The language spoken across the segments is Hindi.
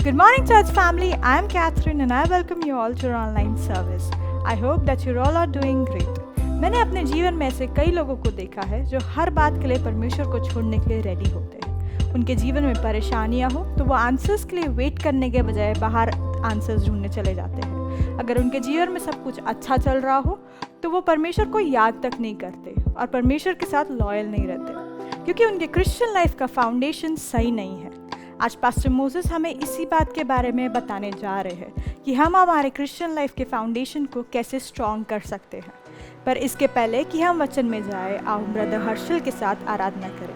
Good morning, church family. I am Catherine and I welcome you all to our online service. I hope that you all are doing great. मैंने अपने जीवन में ऐसे कई लोगों को देखा है जो हर बात के लिए परमेश्वर को छोड़ने के लिए रेडी होते हैं। उनके जीवन में परेशानियां हो तो वो आंसर्स के लिए वेट करने के बजाय बाहर आंसर्स ढूंढने चले जाते हैं। अगर उनके जीवन में सब कुछ अच्छा चल रहा हो तो वो परमेश्वर को याद तक नहीं करते और परमेश्वर के साथ लॉयल नहीं रहते, क्योंकि उनके क्रिश्चियन लाइफ का फाउंडेशन सही नहीं है। आज पास्टर मोसेस हमें इसी बात के बारे में बताने जा रहे हैं कि हम हमारे क्रिश्चियन लाइफ के फाउंडेशन को कैसे स्ट्रॉन्ग कर सकते हैं। पर इसके पहले कि हम वचन में जाए, आओ ब्रदर हर्षल के साथ आराधना करें।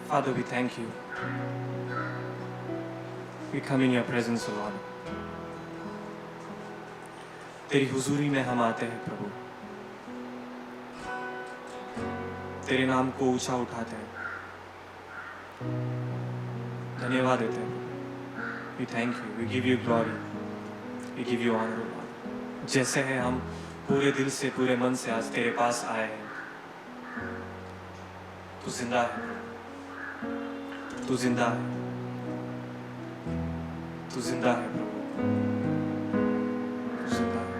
Father, we thank you. We come in your presence, O Lord. तेरी हुजूरी में हम आते हैं प्रभु, तेरे नाम को ऊंचा उठाते हैं, धन्यवाद देते हैं। We thank you, we give you glory, we give you honor, O Lord. जैसे हैं हम पूरे दिल से पूरे मन से आज तेरे पास आए हैं। तू जिंदा है, तू जिंदा है, तू जिंदा है प्रभु, तू जिंदा है।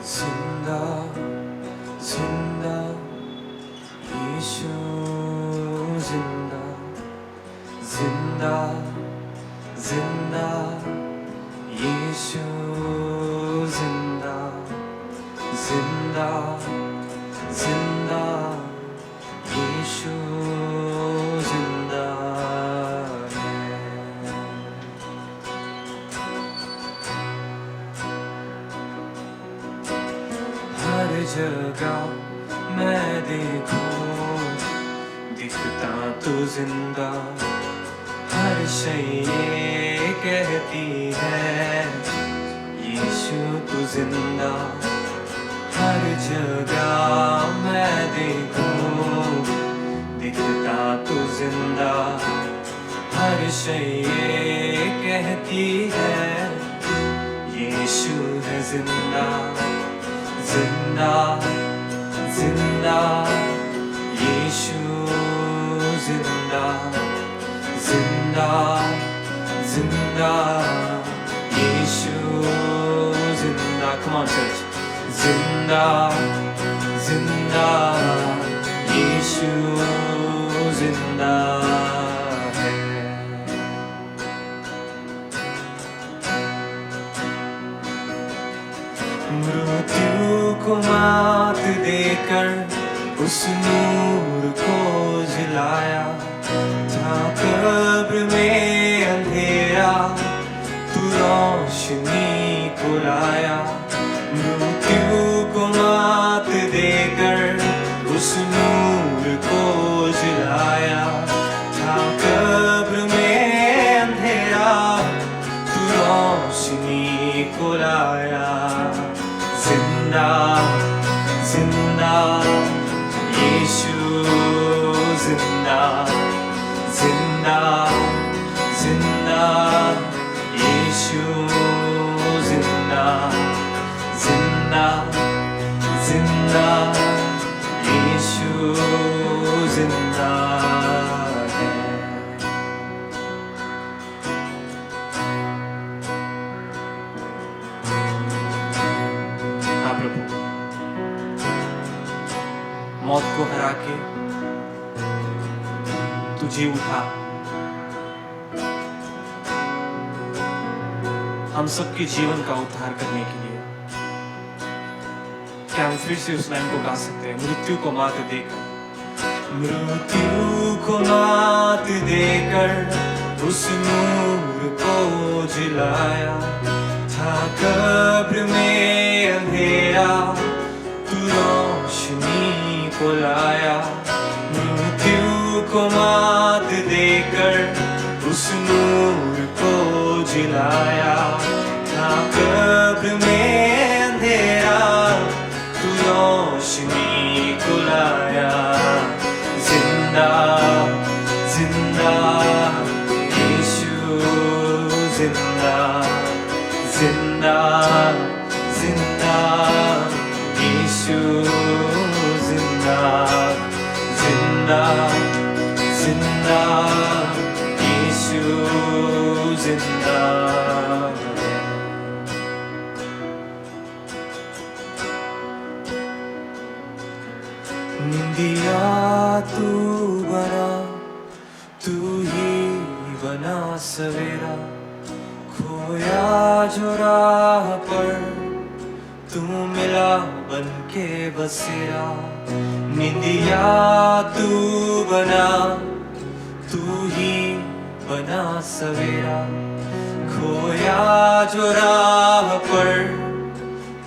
जिंदा जिंदा यीशु जिंदा जिंदा जिंदा यीशु जिंदा जिंदा जिंदा यीशु जिंदा है। हर जगह मैं देखूं दिखता तू जिंदा, हर शय ये कहती है यीशु तू जिंदा। हर जगह मैं देखूं दिखता तू जिंदा, हर शय ये कहती है यीशु है जिंदा। जिंदा जिंदा यीशु जिंदा जिंदा जिंदा यीशु जिंदा। Come on church. जिंदा जिंदा यीशु जिंदा है। मृत्यु को मात देकर उस नूर को जलाया, जहाँ कब्र में अंधेरा तू रोशनी को लाया। मृत्यु को मात देकर उस नूर को जलाया, जहाँ कब्र में अंधेरा तू रोशनी को लाया। जिंदा जिंदा यीशु जिंदा जिंदा जिंदा यीशु जिंदा जिंदा जिंदा यीशु जिंदा है। हाँ प्रभु, मौत को हरा के तू जी उठा, हम सबके जीवन का उद्धार करने के लिए। क्या हम फिर से उस लाइन को गा सकते हैं? मृत्यु को मात देकर, मृत्यु को मात देकर उस नूर को जलाया, था कब्र में अंधेरा तू रोशनी को लाया। मृत्यु को मात देकर उस नूर को जलाया, था कब्र में अंधेरा तू रोशनी को लाया। जिंदा जिंदा जिंदा जिंदा यीशु जिंदा जिंदा जिंदा यीशु जिंदा है। निंदिया तू बना, तू ही बना सवेरा, खोया जो राह पर तू मिला बन के बसेरा। निंदिया तू बना, तू ही बना सवेरा, खोया जो राह पर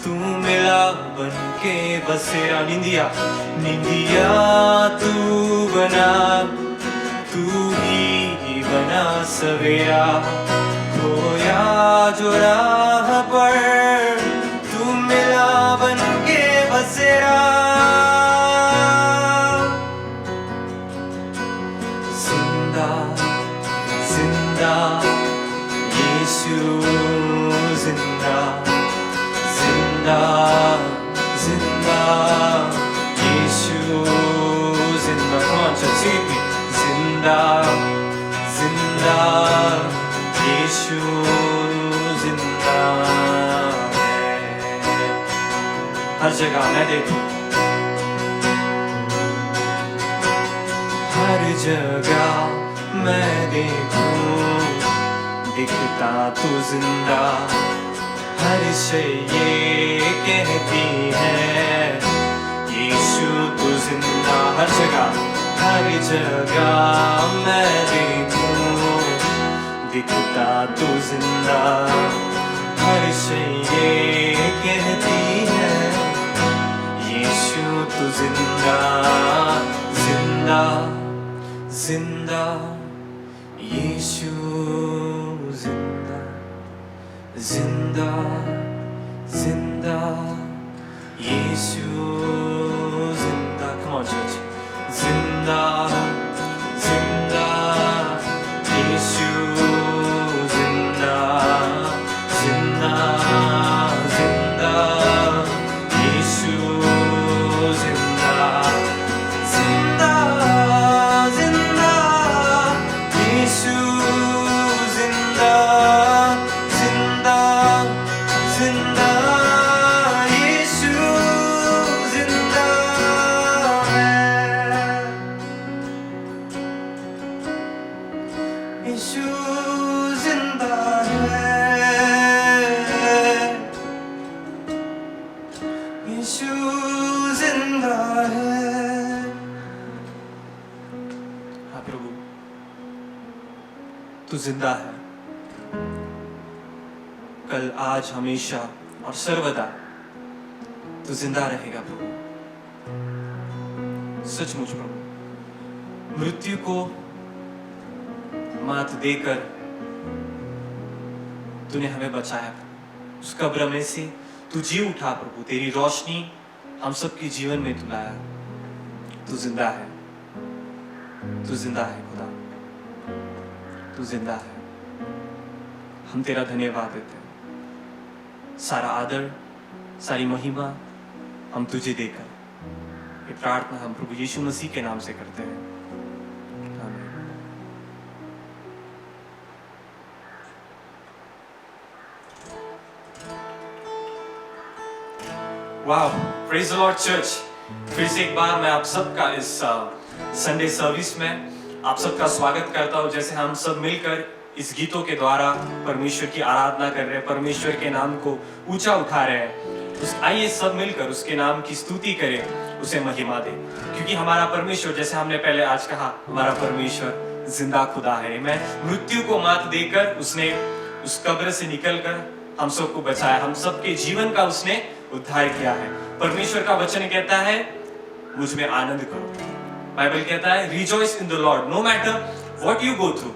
तू मिला बन के बसेरा। निंदिया निंदिया तू बना, तू ही बना सवेरा, खोया जो राह पर तू मिला बन के बसेरा। जिंदा जिंदा यीशु जिंदा जिंदा जिंदा यीशु जिंदा। Come on, church, sing it with me. जिंदा जिंदा यीशु जिंदा है। हर जगह मैं देखूं, हर जगह मैं देखूं, दिखता तू जिंदा। हर शय ये कहती है यीशु तू जिंदा। हर जगह मैं देखूं, दिखता तू जिंदा। हर शय ये कहती है यीशु तू जिंदा जिंदा जिंदा यीशु जिंदा जिंदा जिंदा यीशु जिंदा। Come on, church. जिंदा जिंदा यीशु जिंदा जिंदा जिंदा यीशु जिंदा जिंदा जिंदा यीशु जिंदा जिंदा जिंदा यीशु जिंदा है। यीशु जिंदा है, यीशु जिंदा है। हाँ प्रभु, तू जिंदा है, कल आज हमेशा और सर्वदा तू जिंदा रहेगा प्रभु। सचमुच प्रभु, मृत्यु को मात देकर तूने हमें बचाया। उस कब्र में से तू जी उठा प्रभु, तेरी रोशनी हम सबके जीवन में तू लाया। तू जिंदा है, तू जिंदा है खुदा, तू जिंदा है। हम तेरा धन्यवाद देते हैं। सारा आदर, सारी महिमा हम तुझे देकर ये प्रार्थना हम प्रभु यीशु मसीह के नाम से करते हैं। वाह, प्रेज द लॉर्ड चर्च। फिर से एक बार मैं आप सबका इस संडे सर्विस में आप सबका स्वागत करता हूँ। जैसे हम सब मिलकर इस गीतों के द्वारा परमेश्वर की आराधना कर रहे हैं, परमेश्वर के नाम को ऊंचा उठा रहे हैं। आइए सब मिलकर उसके नाम की स्तुति करें, उसे महिमा दें, क्योंकि हमारा परमेश्वर, जैसे हमने पहले आज कहा, हमारा परमेश्वर जिंदा खुदा है। मैं मृत्यु को मात देकर उसने उस कब्र से निकलकर हम सबको बचाया, हम सबके जीवन का उसने उद्धार किया है। परमेश्वर का वचन कहता है मुझ में आनंद करो। बाइबल कहता है rejoice in the Lord no matter what you go through.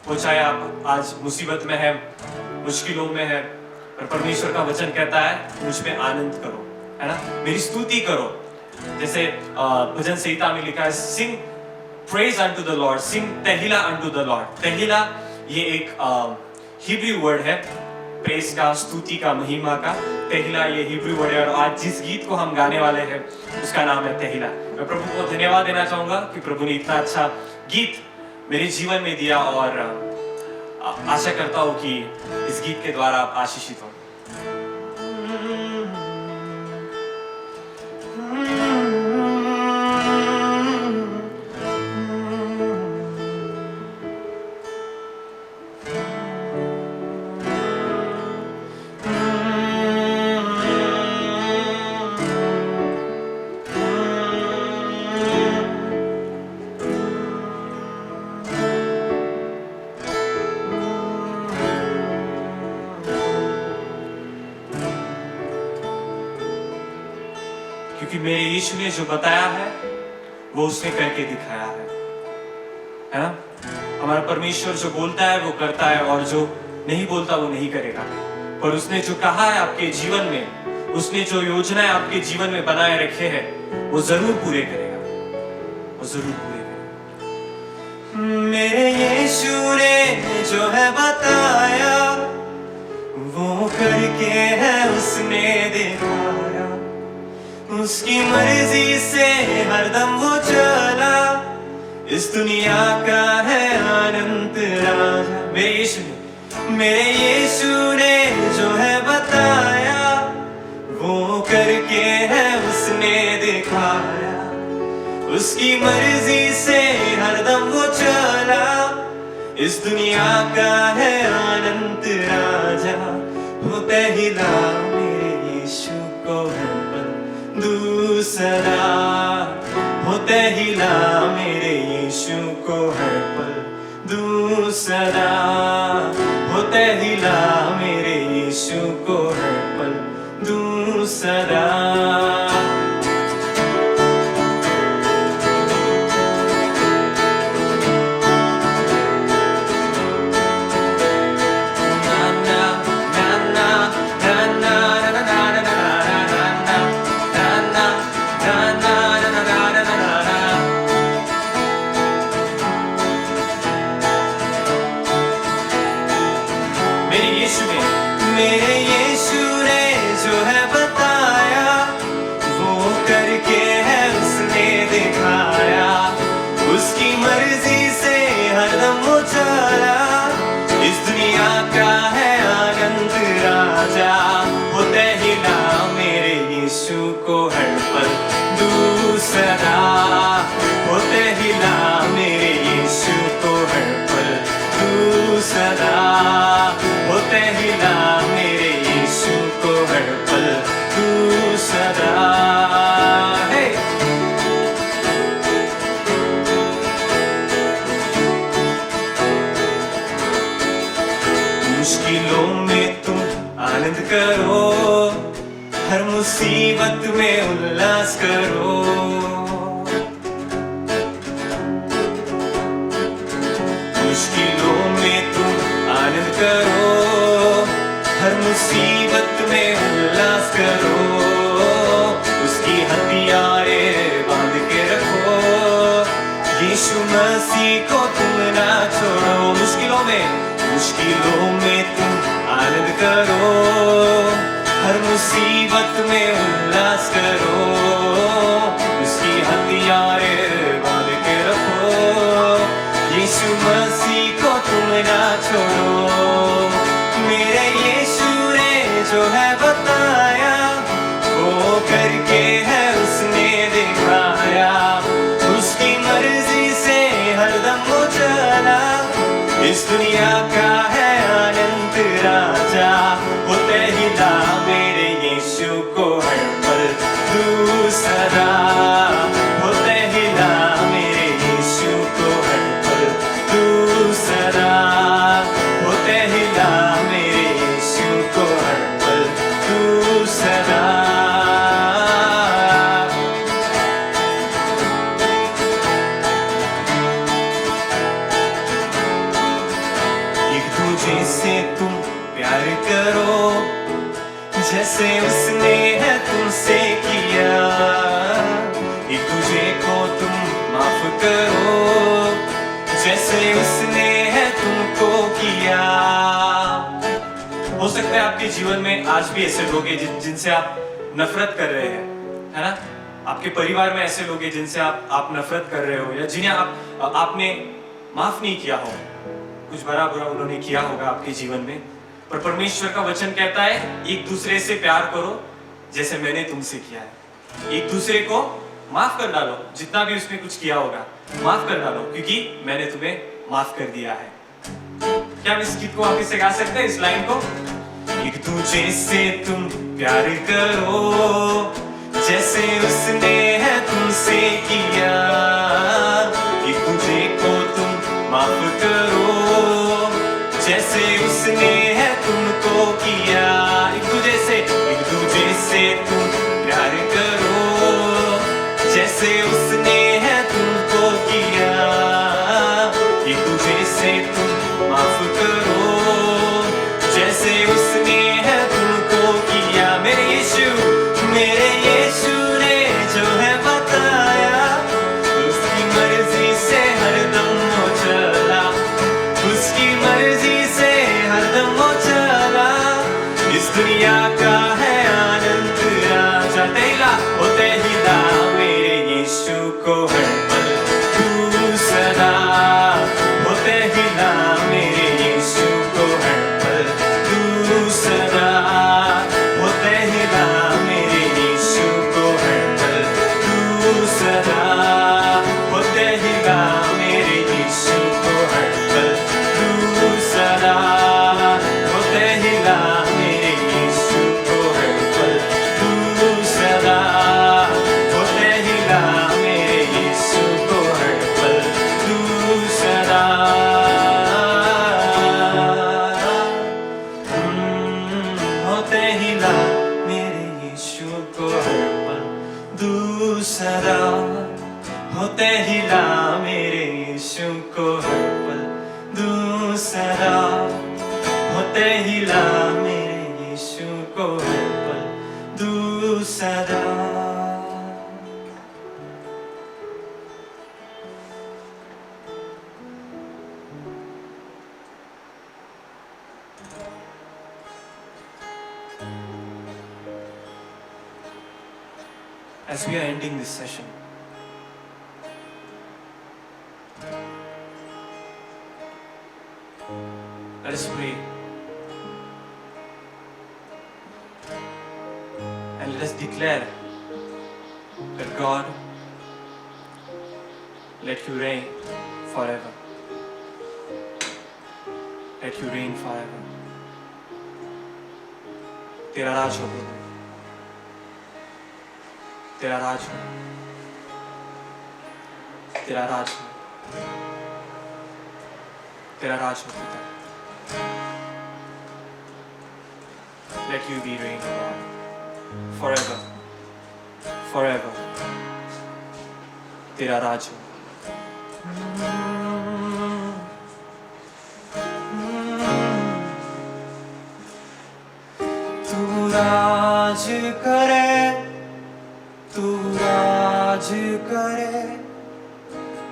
वो चाहे आप आज मुसीबत में है, मुश्किलों में है, पर परमेश्वर का वचन कहता है मुझ में आनंद करो, है ना, मेरी स्तुति करो। जैसे भजन संहिता में लिखा है sing praise unto the Lord, sing तहिला अनटू द लॉर्ड। तहिला ये एक हिब्रू वर्ड है, प्रेस का, स्तुति का, महिमा का। तेहिला ये हिब्रू वर्ड है और आज जिस गीत को हम गाने वाले हैं उसका नाम है तेहिला। मैं प्रभु को धन्यवाद देना चाहूंगा कि प्रभु ने इतना अच्छा गीत मेरे जीवन में दिया और आशा करता हूँ कि इस गीत के द्वारा आप आशीषित हो। क्योंकि मेरे यीशु ने जो बताया है वो उसने करके दिखाया है ना। हमारा परमेश्वर जो बोलता है वो करता है और जो नहीं बोलता वो नहीं करेगा। पर उसने जो कहा है आपके जीवन में, उसने जो योजनाएं आपके जीवन में बनाए रखे हैं वो जरूर पूरे करेगा, वो जरूर पूरे करेगा। मेरे यीशु ने जो है बताया वो करके है उसने दिखाया। उसकी मर्जी से हरदम वो चला, इस दुनिया का है अनंत राजा। मेरे यीशु ने जो है बताया वो करके है उसने दिखाया। उसकी मर्जी से हरदम वो चला, इस दुनिया का है अनंत राजा। वो पहला मेरे यीशु को है दूसरा, हो पहला मेरे यीशु को है पल दूसरा, हो पहला मेरे यीशु को है पल दूसरा। मेरे यीशु ने जो है बताया वो करके है उसने दिखाया। उसकी मर्जी से हरदम वो चला, इस दुनिया का है अनंत राजा। वो पहला मेरे यीशु को हर पल दूसरा, वो पहला मेरे यीशु को हर पल दूसरा, वो पहला मेरे यीशु को हर पल दूसरा। मुश्किलों में तुम आनंद करो, हर मुसीबत में उल्लास करो। मुश्किलों में तुम आनंद करो, हर मुसीबत में उल्लास करो। उसकी हथियारें बांध के रखो, यीशु मसीह को तुम ना छोड़ो। मुश्किलों में तुम आनंद करो, हर मुसीबत में उल्लास करो। उसकी हथियारें बांध के रखो, यीशु मसीह को तुम ना छोड़ो। मेरे यीशु ने जो है बताया वो करके है उसने दिखाया। उसकी मर्जी से हरदम वो चला, इस दुनिया का है अनंत राजा। वो पहला मेरे यीशु को हर पल दूसरा, वो पहला मेरे यीशु को हर पल दूसरा, वो पहला मेरे यीशु को हर पल दूसरा। एक दूजे से तुम प्यार करो, जैसे उसने है तुमसे किया। एक दूजे को तुम माफ करो, जैसे उसने है तुमको किया। हो सकता है आपके जीवन में आज भी ऐसे लोग हैं जिनसे आप नफरत कर रहे हैं, है ना? आपके परिवार में ऐसे लोग हैं जिनसे आप नफरत कर रहे हो, या जिन्हें आपने माफ नहीं किया हो, कुछ बड़ा बुरा उन्होंने किया होगा आपके जीवन में। पर परमेश्वर का वचन कहता है एक दूसरे से प्यार करो जैसे मैंने तुमसे किया है। एक दूसरे को माफ कर डालो, जितना भी उसने कुछ किया होगा माफ कर डालो, क्योंकि मैंने तुम्हें माफ कर दिया है। क्या हम इस गीत को वापस से गा सकते हैं, इस लाइन को? एक दूसरे से तुम प्यार करो जैसे उसने है तुमसे किया, एक दूसरे को तुम माफ करो जैसे उसने है तुमको किया। एक दूसरे से तुम प्यार करो जैसे उसने है तुमको किया, एक दूसरे से तुम माफ करो जैसे उसने है तुमको किया। मेरे यीशु ने जो है बताया, उसकी मर्जी से हरदम वो चला, उसकी मर्जी से हरदम वो चला। इस दुनिया का है आनंद राजा, तेला मेरे यीशु को हर पल तू सदा, होते हिला मेरे यीशु को हर पल तू सदा, होते हिला मेरे यीशु को हर पल तू सदा, होते हिला मेरे यीशु को हर पल तू सदा, होते हिला मेरे यीशु को हर पल तू सदा, होते हिला मेरे यीशु को हर पल तू सदा। होते हिला मेरे यीशु को हर पल दूसरा, होते हिला मेरे यीशु को हर पल दूसरा, होते हिला मेरे यीशु को हर पल दूसरा। As we are ending this session, let us pray and let us declare that God, let you reign forever. Let you reign forever. तेरा राज हो प्रभु, तेरा राज हो, तेरा राज हो, तेरा राज हो पिता। Let you be reign, Lord, forever, forever. तेरा राज हो। तू राज करे, तू राज करे,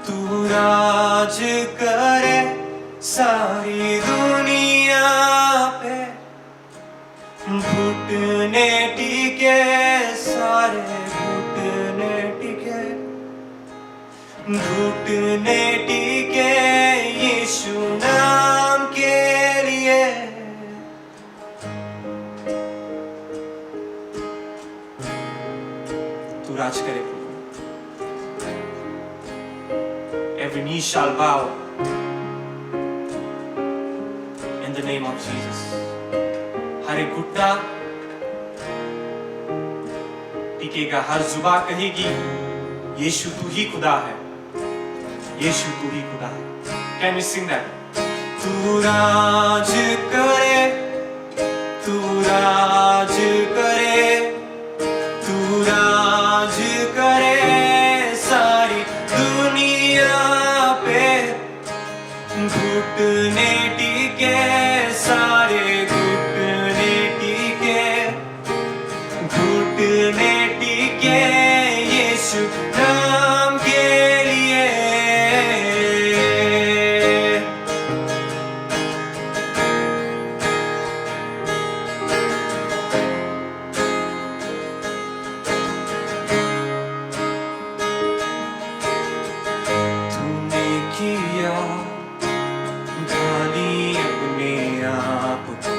तू राज करे सारी दुनिया पे, घुटने टिके सारे घुटने टिके, घुटने टिके यीशु नाम के लिए। तू राज करे प्रभु। Every knee shall bow in the name of Jesus. हर एक घुटना टिकेगा, हर जुबान कहेगी यीशु तू ही खुदा है, यीशु तू ही खुदा है। Can we sing that? तू राज करे, तू राज करे, तू राज करे सारी दुनिया पे, घुटने टिके सारे घुटने टिके, घुटने टिके यीशु नाम के लिए। किया खाली अपने आप को,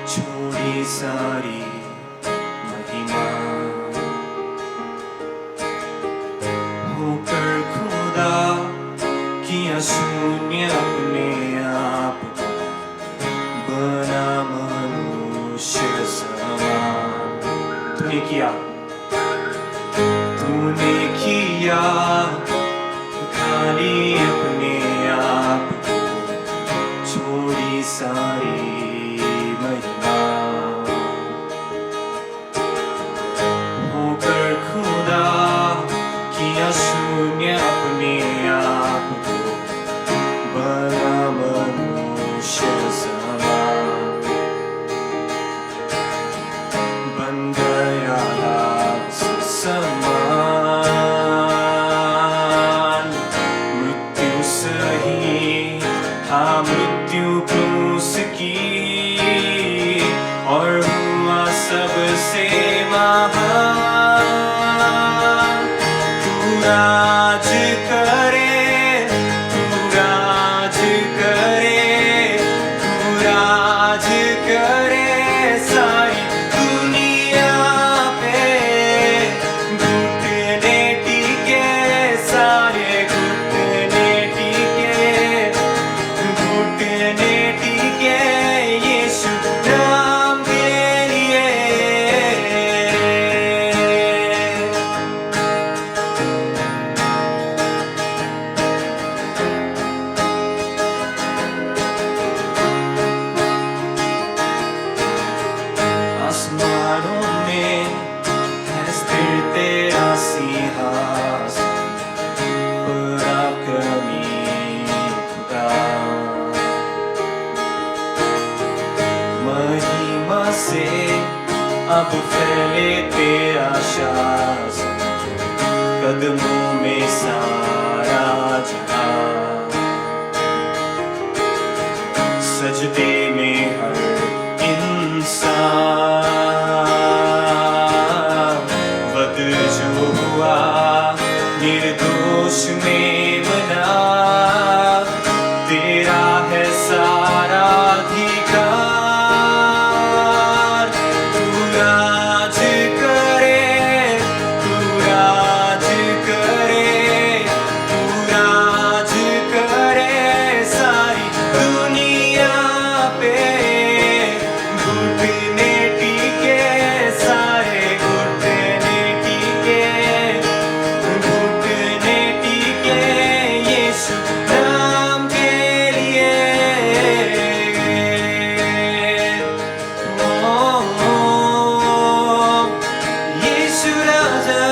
छोड़ी सारी महिमा, होकर खुदा किया शून्य अपने आप को, बना मनुष्य समान। तूने किया खाली अपने आप को, छोड़ी सारी महिमा, होकर खुदा किया शून्य अपने आप को, बना मनुष्य समान, बन गया लाश समान, मृत्यु सही हाँ मृत्यु क्रूस की, और हुआ सबसे महान। तू राज करे, तू राज करे, तू राज करे सारी दुनिया पे, घुटने टिके सारे घुटने टिके, घुटने टिके यीशु नाम के लिए। आसमानों में है स्थिर तेरा सिंहासन, पराक्रमी खुदा, महिमा से अब फैले तेरा शासन, कदमों में सारा जहां, सजदे में हर इंसान, वध जो हुआ निर्दोष में बना, तेरा है सारा अधिकार। तू राज करे, तू राज करे, तू राज करे सारी दुनिया पे, घुटने टिके सारे घुटने टिके, घुटने टिके यीशु नाम के लिए। यीशु राजा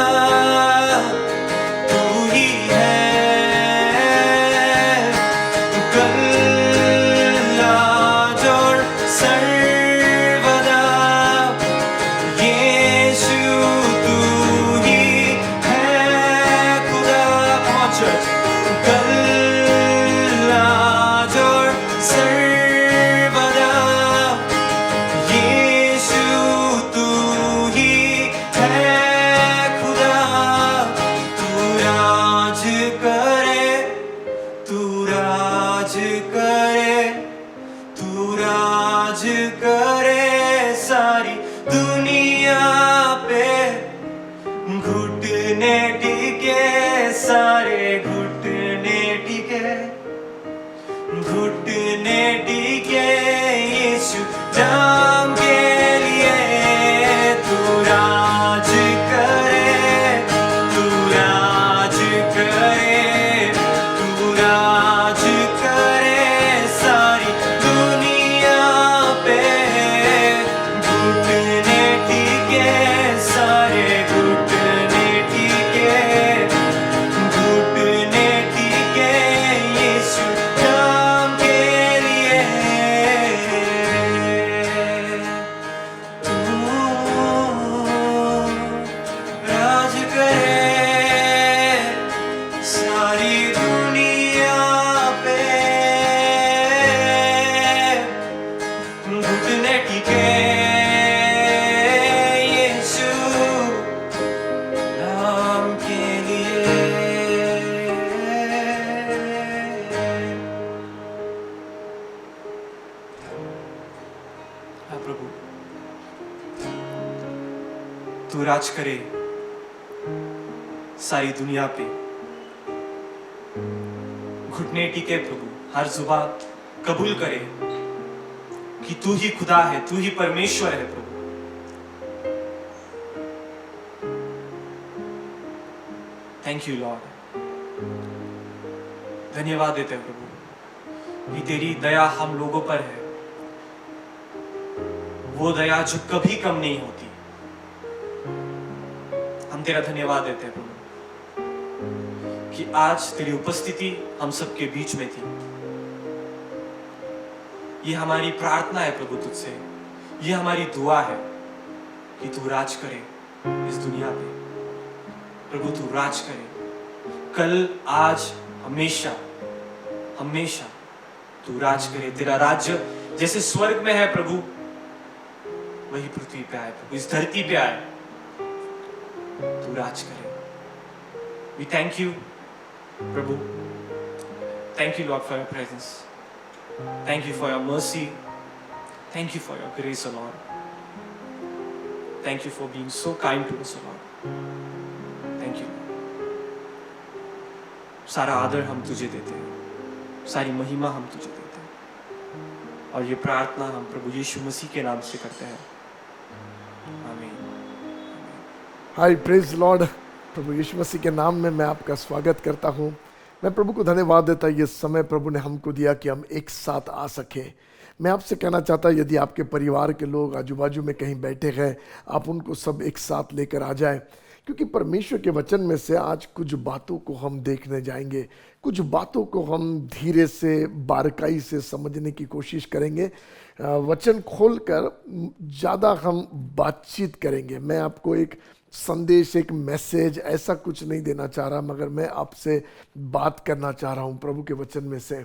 तू ही है, कल आज और सर्वदा, यीशु तू ही है खुदा। कल आज और सर्वदा, यीशु तू ही है खुदा। तू राज करे, तू राज करे, तू राज करे सारी दुनिया पे, घुटने टिके सारे घुटने टिके, घुटने टिके यीशु नाम के लिए। तू राज करे, तू राज करे, तू राज करे सारी दुनिया पे, तू राज करे सारी दुनिया पे। घुटने टिके प्रभु, हर जुबान कबूल करे कि तू ही खुदा है, तू ही परमेश्वर है प्रभु। Thank you Lord. धन्यवाद देते हैं प्रभु कि तेरी दया हम लोगों पर है, वो दया जो कभी कम नहीं होती। हम तेरा धन्यवाद देते हैं प्रभु कि आज तेरी उपस्थिति हम सबके बीच में थी। ये हमारी प्रार्थना है प्रभु तुझसे, ये हमारी दुआ है कि तू राज करे इस दुनिया पे। प्रभु तू राज करे कल, आज, हमेशा हमेशा तू राज करे। तेरा राज्य जैसे स्वर्ग में है प्रभु, वही पृथ्वी पे आए प्रभु, इस धरती पे आए, तू राज करे। We thank you Prabhu, thank you Lord for your presence, thank you for your mercy, thank you for your grace O Lord, thank you for being so kind to us O Lord, thank you। सारा आदर हम तुझे देते हैं, सारी महिमा हम तुझे देते हैं, और ये प्रार्थना हम प्रभु यीशु मसीह के नाम से करते हैं, आमीन। हाय, प्रेज लॉर्ड। प्रभु यीशु मसीह के नाम में मैं आपका स्वागत करता हूँ। मैं प्रभु को धन्यवाद देता, ये समय प्रभु ने हमको दिया कि हम एक साथ आ सके। मैं आपसे कहना चाहता, यदि आपके परिवार के लोग आजू बाजू में कहीं बैठे हैं, आप उनको सब एक साथ लेकर आ जाएं, क्योंकि परमेश्वर के वचन में से आज कुछ बातों को हम देखने जाएंगे। कुछ बातों को हम धीरे से बारीकाई से समझने की कोशिश करेंगे। वचन खोलकर ज़्यादा हम बातचीत करेंगे। मैं आपको एक संदेश, एक मैसेज ऐसा कुछ नहीं देना चाह रहा, मगर मैं आपसे बात करना चाह रहा हूँ प्रभु के वचन में से,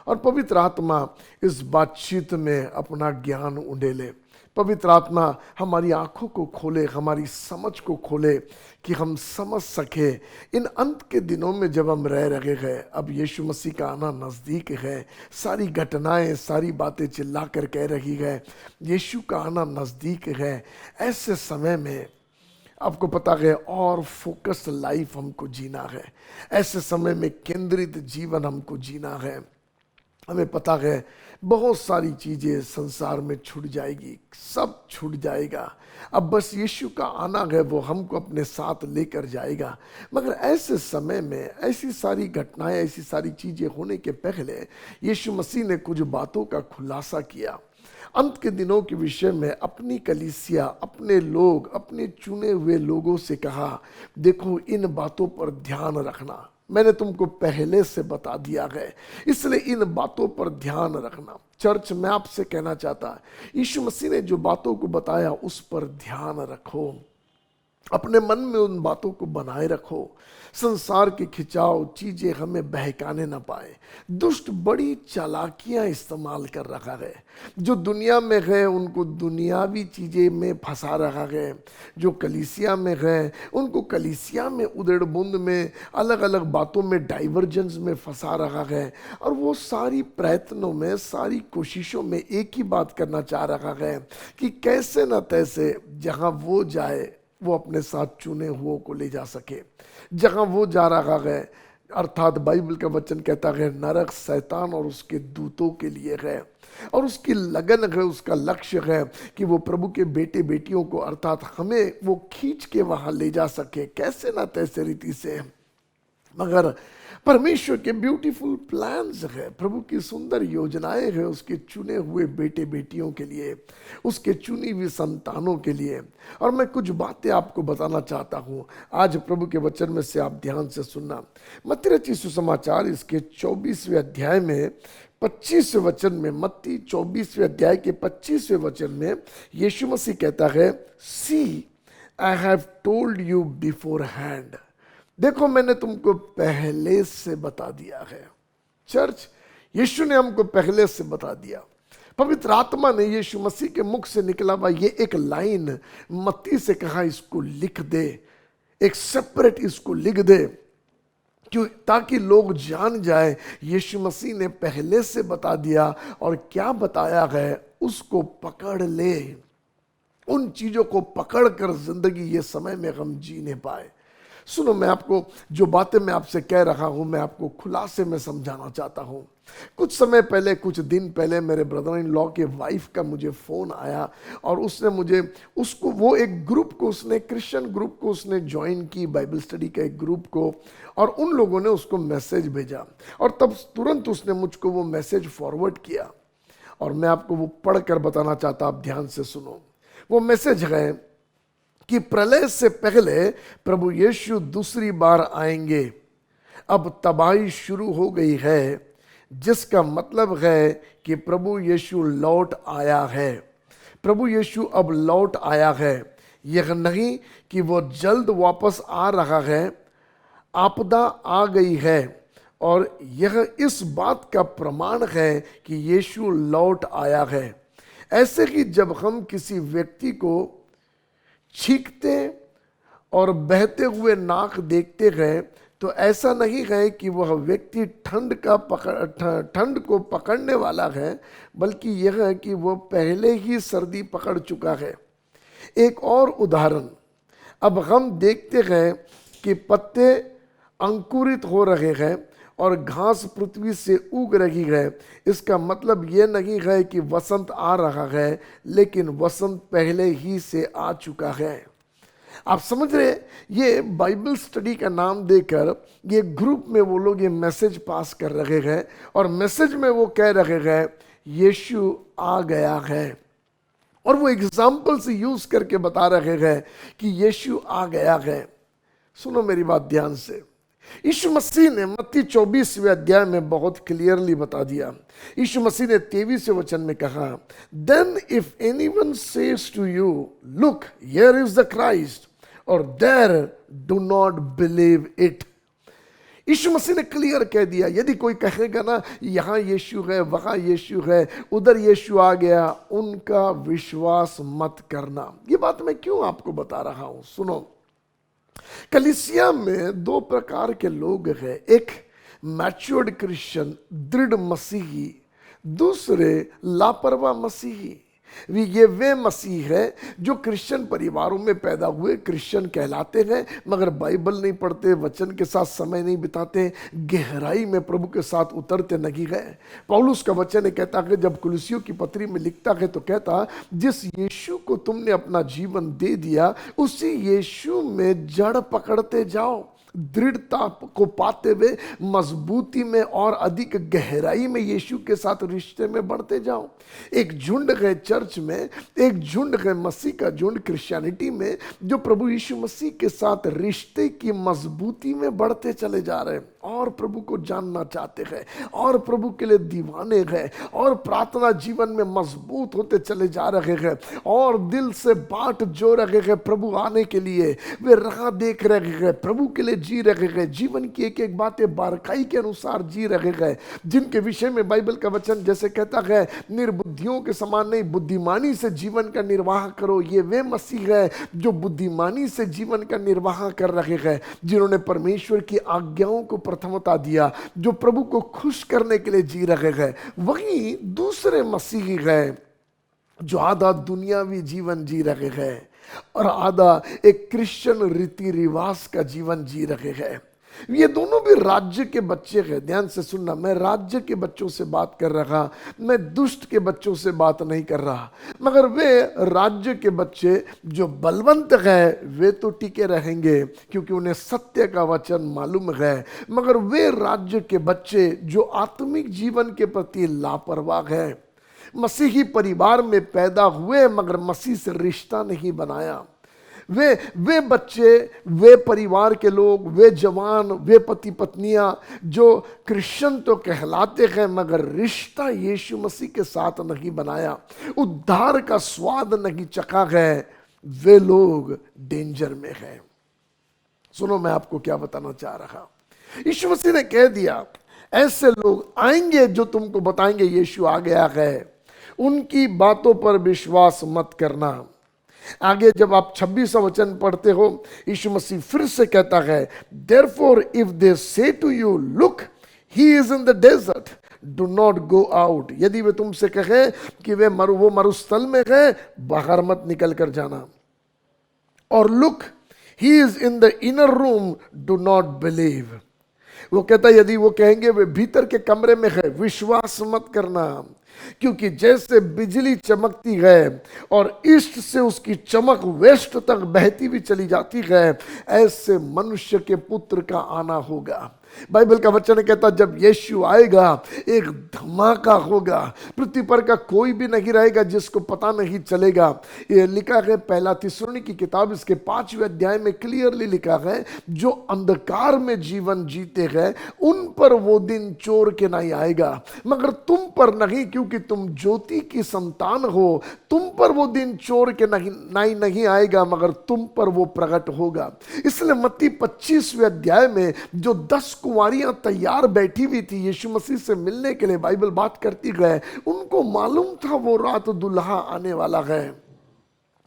और पवित्र आत्मा इस बातचीत में अपना ज्ञान उंडेले। पवित्र आत्मा हमारी आंखों को खोले, हमारी समझ को खोले कि हम समझ सके इन अंत के दिनों में जब हम रह रहे हैं। अब यीशु मसीह का आना नज़दीक है। सारी घटनाएं, सारी बातें चिल्ला कर कह रही है यीशु का आना नज़दीक है। ऐसे समय में आपको पता है और फोकस लाइफ हमको जीना है। ऐसे समय में केंद्रित जीवन हमको जीना है। हमें पता है बहुत सारी चीज़ें संसार में छूट जाएगी, सब छूट जाएगा। अब बस यीशु का आना है, वो हमको अपने साथ लेकर जाएगा। मगर ऐसे समय में ऐसी सारी घटनाएं, ऐसी सारी चीज़ें होने के पहले यीशु मसीह ने कुछ बातों का खुलासा किया। अंत के दिनों के विषय में अपनी कलीसिया, अपने लोग, अपने चुने हुए लोगों से कहा, देखो इन बातों पर ध्यान रखना। मैंने तुमको पहले से बता दिया है, इसलिए इन बातों पर ध्यान रखना। चर्च, मैं आपसे कहना चाहता, यीशु मसीह ने जो बातों को बताया उस पर ध्यान रखो। अपने मन में उन बातों को बनाए रखो। संसार के खिंचाव, चीजें हमें बहकाने ना पाए। दुष्ट बड़ी चालाकियां इस्तेमाल कर रखा है। जो दुनिया में है उनको दुनियावी चीजें में फंसा रखा है। जो कलीसिया में है उनको कलीसिया में उधेड़ बुंद में, अलग अलग बातों में, डाइवर्जेंस में फंसा रखा है। और वो सारी प्रयत्नों में, सारी कोशिशों में एक ही बात करना चाह रखा है कि कैसे न तैसे जहां वो जाए वो अपने साथ चुने हुओं को ले जा सके। जहां वो जा रहा है, अर्थात बाइबल का वचन कहता है नरक शैतान और उसके दूतों के लिए है, और उसकी लगन है, उसका लक्ष्य है कि वो प्रभु के बेटे बेटियों को, अर्थात हमें, वो खींच के वहां ले जा सके, कैसे ना तैसे रीति से। मगर परमेश्वर के ब्यूटीफुल प्लान्स है, प्रभु की सुंदर योजनाएं हैं उसके चुने हुए बेटे बेटियों के लिए, उसके चुनी हुई संतानों के लिए। और मैं कुछ बातें आपको बताना चाहता हूं आज प्रभु के वचन में से, आप ध्यान से सुनना। मत्ती रचित सुसमाचार इसके 24वें अध्याय में 25वें वचन में, मत्ती 24वें अध्याय के 25वें वचन में यीशु मसीह कहता है, see I have told you beforehand. देखो मैंने तुमको पहले से बता दिया है। चर्च, यीशु ने हमको पहले से बता दिया। पवित्र आत्मा ने यीशु मसीह के मुख से निकला हुआ ये एक लाइन मत्ती से कहा, इसको लिख दे, एक सेपरेट इसको लिख दे, क्यों? ताकि लोग जान जाए यीशु मसीह ने पहले से बता दिया, और क्या बताया है उसको पकड़ ले, उन चीजों को पकड़कर जिंदगी ये समय में हम जी नहीं पाए। सुनो, मैं आपको जो बातें मैं आपसे कह रहा हूं, मैं आपको खुलासे में समझाना चाहता हूं। कुछ समय पहले, कुछ दिन पहले मेरे ब्रदर इन लॉ के वाइफ का मुझे फ़ोन आया और उसने मुझे वो एक ग्रुप को, उसने क्रिश्चियन ग्रुप को उसने ज्वाइन की, बाइबल स्टडी का एक ग्रुप को, और उन लोगों ने उसको मैसेज भेजा और तब तुरंत उसने मुझको वो मैसेज फॉरवर्ड किया और मैं आपको वो पढ़कर बताना चाहता, आप ध्यान से सुनो। वो मैसेज है कि प्रलय से पहले प्रभु यीशु दूसरी बार आएंगे, अब तबाही शुरू हो गई है, जिसका मतलब है कि प्रभु यीशु लौट आया है। प्रभु यीशु अब लौट आया है, यह नहीं कि वो जल्द वापस आ रहा है। आपदा आ गई है और यह इस बात का प्रमाण है कि यीशु लौट आया है। ऐसे कि जब हम किसी व्यक्ति को छींकते और बहते हुए नाक देखते हैं तो ऐसा नहीं है कि वह व्यक्ति ठंड को पकड़ने वाला है, बल्कि यह है कि वह पहले ही सर्दी पकड़ चुका है। एक और उदाहरण, अब हम देखते हैं कि पत्ते अंकुरित हो रहे हैं और घास पृथ्वी से उग रही है। इसका मतलब यह नहीं है कि वसंत आ रहा है, लेकिन वसंत पहले ही से आ चुका है। आप समझ रहे, ये बाइबल स्टडी का नाम देकर ये ग्रुप में वो लोग ये मैसेज पास कर रहे हैं और मैसेज में वो कह रहे हैं यीशु आ गया है, और वो एग्जाम्पल से यूज करके बता रहे हैं कि यीशु आ गया है। सुनो मेरी बात ध्यान से। यीशु मसीह ने मत्ती 24वें अध्याय में बहुत क्लियरली बता दिया। यीशु मसीह ने 23वें वचन में कहा, then if anyone says to you look here is the Christ और there do not believe it. यीशु मसीह ने क्लियर कह दिया, यदि कोई कहेगा ना यहाँ यीशु है, वहाँ यीशु है, उधर यीशु आ गया, उनका विश्वास मत करना। ये बात मैं क्यों आपको बता रहा हूं, सुनो। कलीसिया में दो प्रकार के लोग हैं, एक मैच्योर्ड क्रिश्चियन, दृढ़ मसीही, दूसरे लापरवाह मसीही। ये वे मसीह है जो क्रिश्चियन परिवारों में पैदा हुए, क्रिश्चियन कहलाते हैं, मगर बाइबल नहीं पढ़ते, वचन के साथ समय नहीं बिताते, गहराई में प्रभु के साथ उतरते नहीं गए। पौलुस का वचन है, कहता है जब कुलुसियों की पत्री में लिखता है तो कहता, जिस यीशु को तुमने अपना जीवन दे दिया उसी यीशु में जड़ पकड़ते जाओ, दृढ़ता को पाते हुए मजबूती में और अधिक गहराई में यीशु के साथ रिश्ते में बढ़ते जाओ। एक झुंड है चर्च में, एक झुंड है मसीह का झुंड क्रिश्चियनिटी में, जो प्रभु यीशु मसीह के साथ रिश्ते की मजबूती में बढ़ते चले जा रहे हैं और प्रभु को जानना चाहते हैं और प्रभु के लिए दीवाने हैं और प्रार्थना जीवन में मजबूत होते चले जा रहे हैं और दिल से बाट जो रहे हैं प्रभु आने के लिए। वे राह देख रहे हैं, प्रभु के लिए जी रहे हैं, जीवन की एक एक बातें बारकाई के अनुसार जी रहे हैं, जिनके विषय में बाइबल का वचन जैसे कहता है, निर्बुद्धियों के समान नहीं बुद्धिमानी से जीवन का निर्वाह करो। ये वे मसीह है जो बुद्धिमानी से जीवन का निर्वाह कर रहे हैं, जिन्होंने परमेश्वर की आज्ञाओं को प्रथमता दिया, जो प्रभु को खुश करने के लिए जी रहे हैं। वहीं दूसरे मसीही है जो आधा दुनियावी जीवन जी रहे हैं और आधा एक क्रिश्चियन रीति रिवाज का जीवन जी रहे हैं। ये दोनों भी राज्य के बच्चे हैं। ध्यान से सुनना, मैं राज्य के बच्चों से बात कर रहा, मैं दुष्ट के बच्चों से बात नहीं कर रहा। मगर वे राज्य के बच्चे जो बलवंत हैं वे तो टिके रहेंगे क्योंकि उन्हें सत्य का वचन मालूम है, मगर वे राज्य के बच्चे जो आत्मिक जीवन के प्रति लापरवाह हैं, मसीही परिवार में पैदा हुए मगर मसीह से रिश्ता नहीं बनाया, वे बच्चे, वे परिवार के लोग, वे जवान, वे पति पत्नियां जो क्रिश्चियन तो कहलाते हैं मगर रिश्ता यीशु मसीह के साथ नहीं बनाया, उद्धार का स्वाद नहीं चखा है, वे लोग डेंजर में हैं। सुनो, मैं आपको क्या बताना चाह रहा। यीशु मसीह ने कह दिया, ऐसे लोग आएंगे जो तुमको बताएंगे यीशु आ गया है, उनकी बातों पर विश्वास मत करना। आगे जब आप 26वां वचन पढ़ते हो, यीशु मसीह फिर से कहता है, therefore if they say to you look he is in the desert do not go out. यदि वे तुमसे कहें कि वो मरुस्थल में गए, बाहर मत निकल कर जाना। और look, he is in the inner room, do not believe. वो कहता है यदि वो कहेंगे वे भीतर के कमरे में है, विश्वास मत करना। क्योंकि जैसे बिजली चमकती है और ईस्ट से उसकी चमक वेस्ट तक बहती भी चली जाती है, ऐसे मनुष्य के पुत्र का आना होगा। बाइबल का वचन कहता जब यीशु आएगा एक धमाका होगा, पृथ्वी पर का कोई भी नहीं रहेगा जिसको पता नहीं चलेगा। ये लिखा है पहला थिस्सलुनी की किताब इसके 5वें अध्याय में क्लियरली लिखा है, जो अंधकार में जीवन जीते हैं उन पर वो दिन चोर के नहीं आएगा, मगर तुम पर नहीं, क्योंकि तुम ज्योति की संतान हो। तुम पर वो दिन चोर के नहीं आएगा, मगर तुम पर वो प्रकट होगा। इसलिए मत्ती 25वें अध्याय में जो 10 कुंवारियां तैयार बैठी हुई थी यीशु मसीह से मिलने के लिए, बाइबल बात करती है उनको मालूम था वो रात दुल्हा आने वाला है।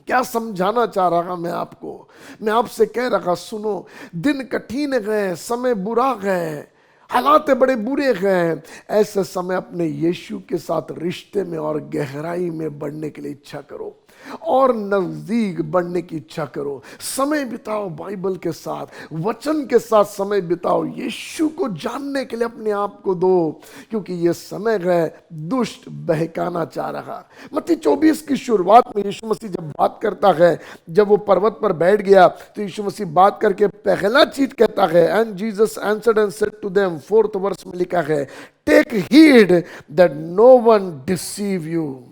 क्या समझाना चाह रहा मैं आपको? मैं आपसे कह रहा सुनो, दिन कठिन है, समय बुरा है, हालात बड़े बुरे हैं। ऐसे समय अपने यीशु के साथ रिश्ते में और गहराई में बढ़ने के लिए इच्छा करो और नजदीक बढ़ने की इच्छा करो। समय बिताओ बाइबल के साथ, वचन के साथ समय बिताओ। यीशु को जानने के लिए अपने आप को दो, क्योंकि यह समय है दुष्ट बहकाना चाह रहा। मत्ती 24 की शुरुआत में यीशु मसीह जब बात करता है, जब वो पर्वत पर बैठ गया तो यीशु मसीह बात करके पहला चीज कहता है, and Jesus answered and said to them, 4th verse में लिखा है, take heed that no one deceive you.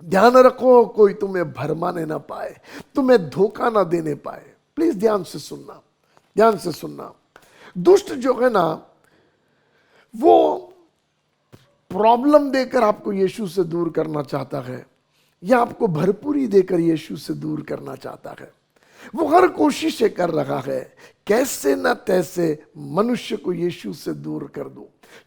ध्यान रखो कोई तुम्हें भरमाने ना पाए, तुम्हें धोखा ना देने पाए। प्लीज ध्यान से सुनना, ध्यान से सुनना। दुष्ट जो है ना वो प्रॉब्लम देकर आपको यीशु से दूर करना चाहता है, या आपको भरपूरी देकर यीशु से दूर करना चाहता है। वो हर कोशिशें कर रहा है कैसे न तैसे मनुष्य को यीशु से दूर कर दूं,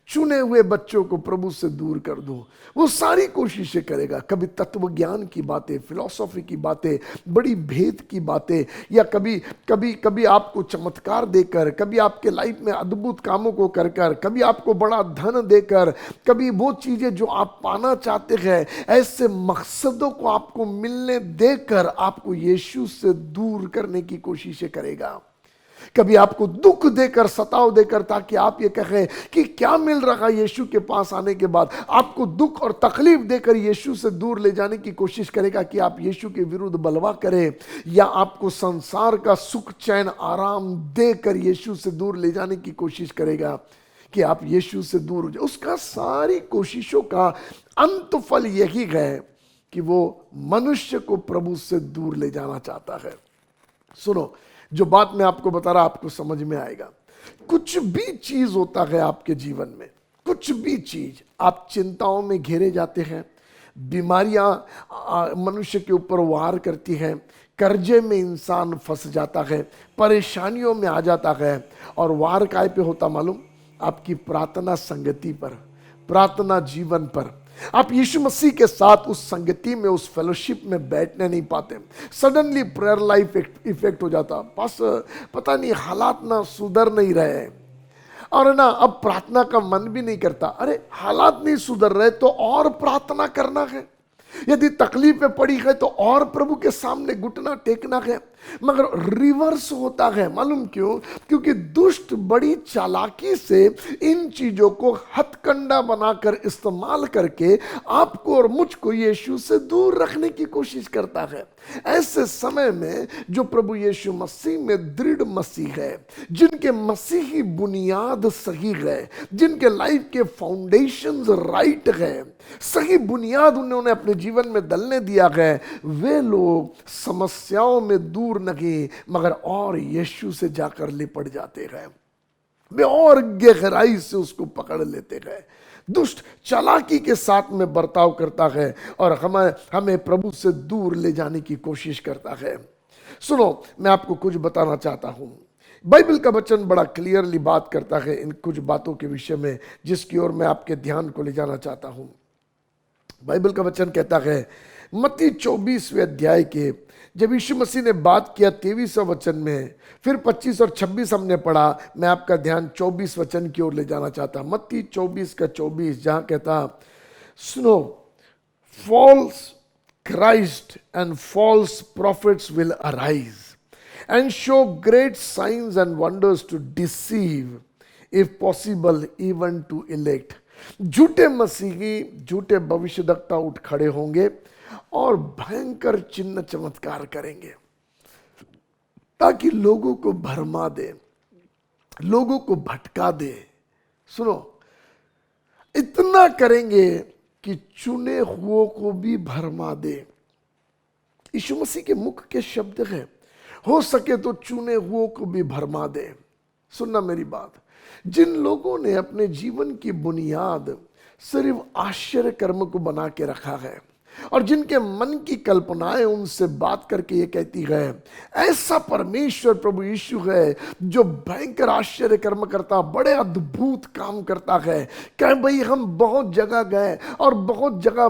चुने हुए बच्चों को प्रभु से दूर कर दूं। वो सारी कोशिशें करेगा, कभी तत्व ज्ञान की बातें, फिलॉसफी की बातें, बड़ी भेद की बातें, या कभी कभी कभी आपको चमत्कार देकर, कभी आपके लाइफ में अद्भुत कामों को कर कर, कभी आपको बड़ा धन देकर, कभी वो चीजें जो आप पाना चाहते हैं, ऐसे मकसदों को आपको मिलने देकर आपको यीशु से दूर करने की कोशिशें करेगा। कभी आपको दुख देकर, सताव देकर, ताकि आप ये कहें कि क्या मिल रहा यीशु के पास आने के बाद। आपको दुख और तकलीफ देकर यीशु से दूर ले जाने की कोशिश करेगा कि आप यीशु के विरुद्ध बलवा करें, या आपको संसार का सुख चैन आराम देकर यीशु से दूर ले जाने की कोशिश करेगा कि आप यीशु से दूर हो जाए। उसका सारी कोशिशों का अंत फल यही है कि वो मनुष्य को प्रभु से दूर ले जाना चाहता है। सुनो, जो बात मैं आपको बता रहा आपको समझ में आएगा। कुछ भी चीज होता है आपके जीवन में, कुछ भी चीज, आप चिंताओं में घेरे जाते हैं, बीमारियां मनुष्य के ऊपर वार करती हैं, कर्जे में इंसान फंस जाता है, परेशानियों में आ जाता है, और वार काय पे होता मालूम? आपकी प्रार्थना संगति पर, प्रार्थना जीवन पर। आप यीशु मसीह के साथ उस संगति में, उस फेलोशिप में बैठने नहीं पाते। सडनली प्रेयर लाइफ इफेक्ट हो जाता, बस पता नहीं हालात ना सुधर नहीं रहे, और ना अब प्रार्थना का मन भी नहीं करता। अरे हालात नहीं सुधर रहे तो और प्रार्थना करना है, यदि तकलीफ में पड़ी है तो और प्रभु के सामने घुटना टेकना है। मगर रिवर्स होता है, मालूम क्यों? क्योंकि दुष्ट बड़ी चालाकी से इन चीजों को हथकंडा बनाकर इस्तेमाल करके आपको और मुझको यीशु से दूर रखने की कोशिश करता है। ऐसे समय में जो प्रभु यीशु मसीह में दृढ़ मसीह है, जिनके मसीही बुनियाद सही है, जिनके लाइफ के फाउंडेशंस राइट है, सही बुनियाद उन्होंने अपने जीवन में डलने दिया है, वे लोग समस्याओं में दूर नहीं मगर और यीशु से जाकर लिपट जाते हैं, वे और गहराई से उसको पकड़ लेते हैं। दुष्ट चालाकी के साथ में बर्ताव करता है और हमें प्रभु से दूर ले जाने की कोशिश करता है। सुनो, मैं आपको कुछ बताना चाहता हूं। बाइबल का वचन बड़ा क्लियरली बात करता है इन कुछ बातों के विषय में, जिसकी ओर मैं आपके ध्यान को ले जाना चाहता हूं। बाइबल का वचन कहता है मत्ती 24वें अध्याय के जब यीशु मसीह ने बात किया 23वें वचन में, फिर 25 और 26 हमने पढ़ा। मैं आपका ध्यान 24 वचन की ओर ले जाना चाहता। मत्ती 24 का 24, जहां कहता, सुनो, false Christ and false prophets will arise and show great signs and wonders to deceive, if possible, even to elect. झूठे मसीही, झूठे भविष्यद्वक्ता उठ खड़े होंगे और भयंकर चिन्ह चमत्कार करेंगे ताकि लोगों को भरमा दे, लोगों को भटका दे। सुनो, इतना करेंगे कि चुने हुओं को भी भरमा दे। यीशु मसीह के मुख के शब्द हैं, हो सके तो चुने हुओं को भी भरमा दे। सुनना मेरी बात, जिन लोगों ने अपने जीवन की बुनियाद सिर्फ आश्चर्य कर्म को बना के रखा है और जिनके मन की कल्पनाएं उनसे बात करके ये कहती है, ऐसा परमेश्वर प्रभु यीशु है जो भयंकर आश्चर्य कर्म करता, बड़े अद्भुत काम करता है। कह भाई, हम बहुत जगह गए और बहुत जगह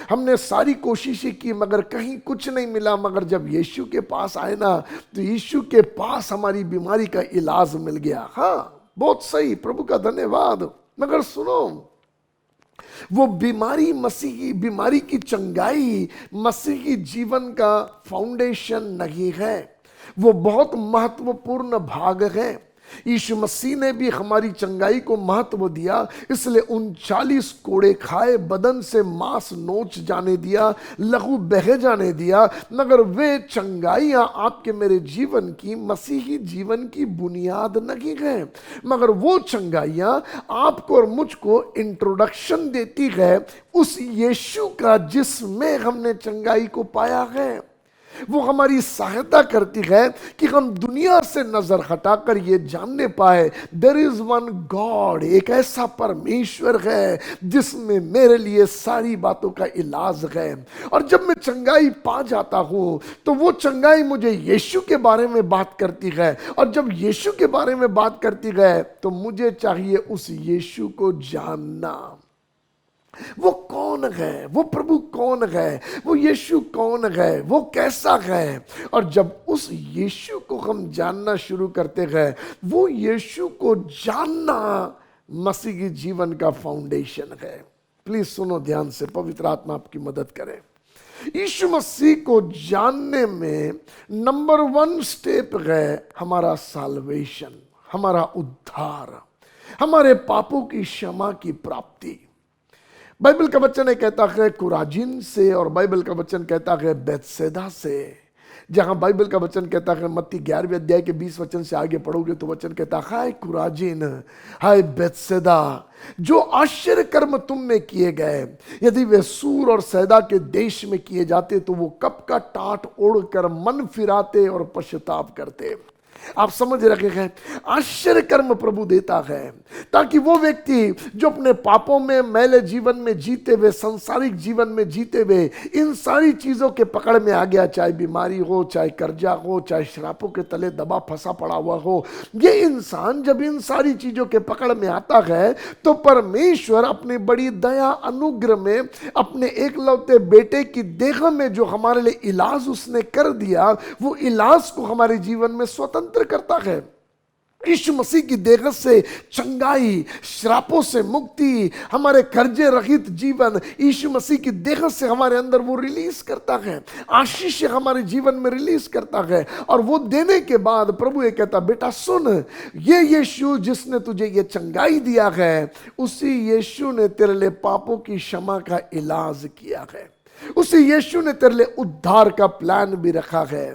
हमने सारी कोशिशें की मगर कहीं कुछ नहीं मिला, मगर जब यीशु के पास आए ना तो यीशु के पास हमारी बीमारी का इलाज मिल गया। हाँ, बहुत सही, प्रभु का धन्यवाद। मगर सुनो, वो बीमारी की चंगाई मसीही जीवन का फाउंडेशन नहीं है, वो बहुत महत्वपूर्ण भाग है। यीशु मसीह ने भी हमारी चंगाई को महत्व दिया, इसलिए 39 कोड़े खाए, बदन से मांस नोच जाने दिया, लहू बह जाने दिया, मगर वे चंगाइयां आपके मेरे जीवन की, मसीही जीवन की बुनियाद नहीं है। मगर वो चंगाइयां आपको और मुझको इंट्रोडक्शन देती है उस यीशु का जिसमें हमने चंगाई को पाया है। वो हमारी सहायता करती है कि हम दुनिया से नजर हटाकर ये जानने पाए, देयर इज वन गॉड, एक ऐसा परमेश्वर है जिसमें मेरे लिए सारी बातों का इलाज है। और जब मैं चंगाई पा जाता हूं तो वो चंगाई मुझे यीशु के बारे में बात करती है, और जब यीशु के बारे में बात करती है तो मुझे चाहिए उस यीशु को जानना। वो कौन है, वो प्रभु कौन है, वो यीशु कौन है, वो कैसा है। और जब उस यीशु को हम जानना शुरू करते हैं, वो यीशु को जानना मसीह की जीवन का फाउंडेशन है। प्लीज सुनो ध्यान से, पवित्र आत्मा आपकी मदद करे। यीशु मसीह को जानने में नंबर 1 स्टेप है हमारा साल्वेशन, हमारा उद्धार, हमारे पापों की क्षमा की प्राप्ति। बाइबल का वचन कहता है कुराजिन से, और बाइबल का वचन कहता है बेतसैदा से। जहां बाइबल का वचन कहता है, मत्ती 11वें अध्याय के 20 वचन से आगे पढ़ोगे तो वचन कहता है, हाय कुराजिन, हाय बेतसैदा, जो आश्चर्य कर्म तुम में किए गए, यदि वे सूर और सैदा के देश में किए जाते तो वो कब का टाट ओढ़कर मन फिराते और पश्चाताप करते। आप समझ रखे हैं, आश्चर्य कर्म प्रभु देता है ताकि वो व्यक्ति जो अपने पापों में, मैले जीवन में जीते हुए, सांसारिक जीवन में जीते हुए इन सारी चीजों के पकड़ में आ गया, चाहे बीमारी हो, चाहे कर्जा हो, चाहे श्रापों के तले दबा फंसा पड़ा हुआ हो, ये इंसान जब इन सारी चीजों के पकड़ में आता है तो परमेश्वर अपनी बड़ी दया अनुग्रह में अपने एकलौते बेटे की देह में जो हमारे लिए इलाज उसने कर दिया, वो इलाज को हमारे जीवन में स्वतंत्र करता है। यीशु मसीह की देह से चंगाई, श्रापों से मुक्ति, हमारे कर्जे रहित जीवन यीशु मसीह की देह से हमारे अंदर वो रिलीज करता है, आशीष हमारे जीवन में रिलीज करता है। और वो देने के बाद प्रभु ये कहता, बेटा सुन, ये यीशु जिसने तुझे ये चंगाई दिया है, उसी यीशु ने तेरे लिए पापों की क्षमा का इलाज किया है, उसी यीशु ने तेरे लिए उद्धार का प्लान भी रखा है।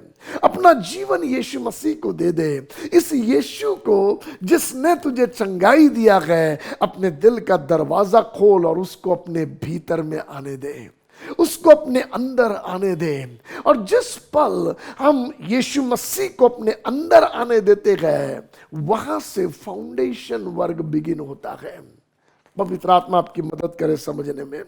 अपना जीवन यीशु मसीह को दे दे। इस यीशु को जिसने तुझे चंगाई दिया है, अपने दिल का दरवाजा खोल और उसको अपने भीतर में आने दे, उसको अपने अंदर आने दे। और जिस पल हम यीशु मसीह को अपने अंदर आने देते हैं, वहां से फाउंडेशन वर्क बिगिन होता है। पवित्र आत्मा आपकी मदद करे समझने में।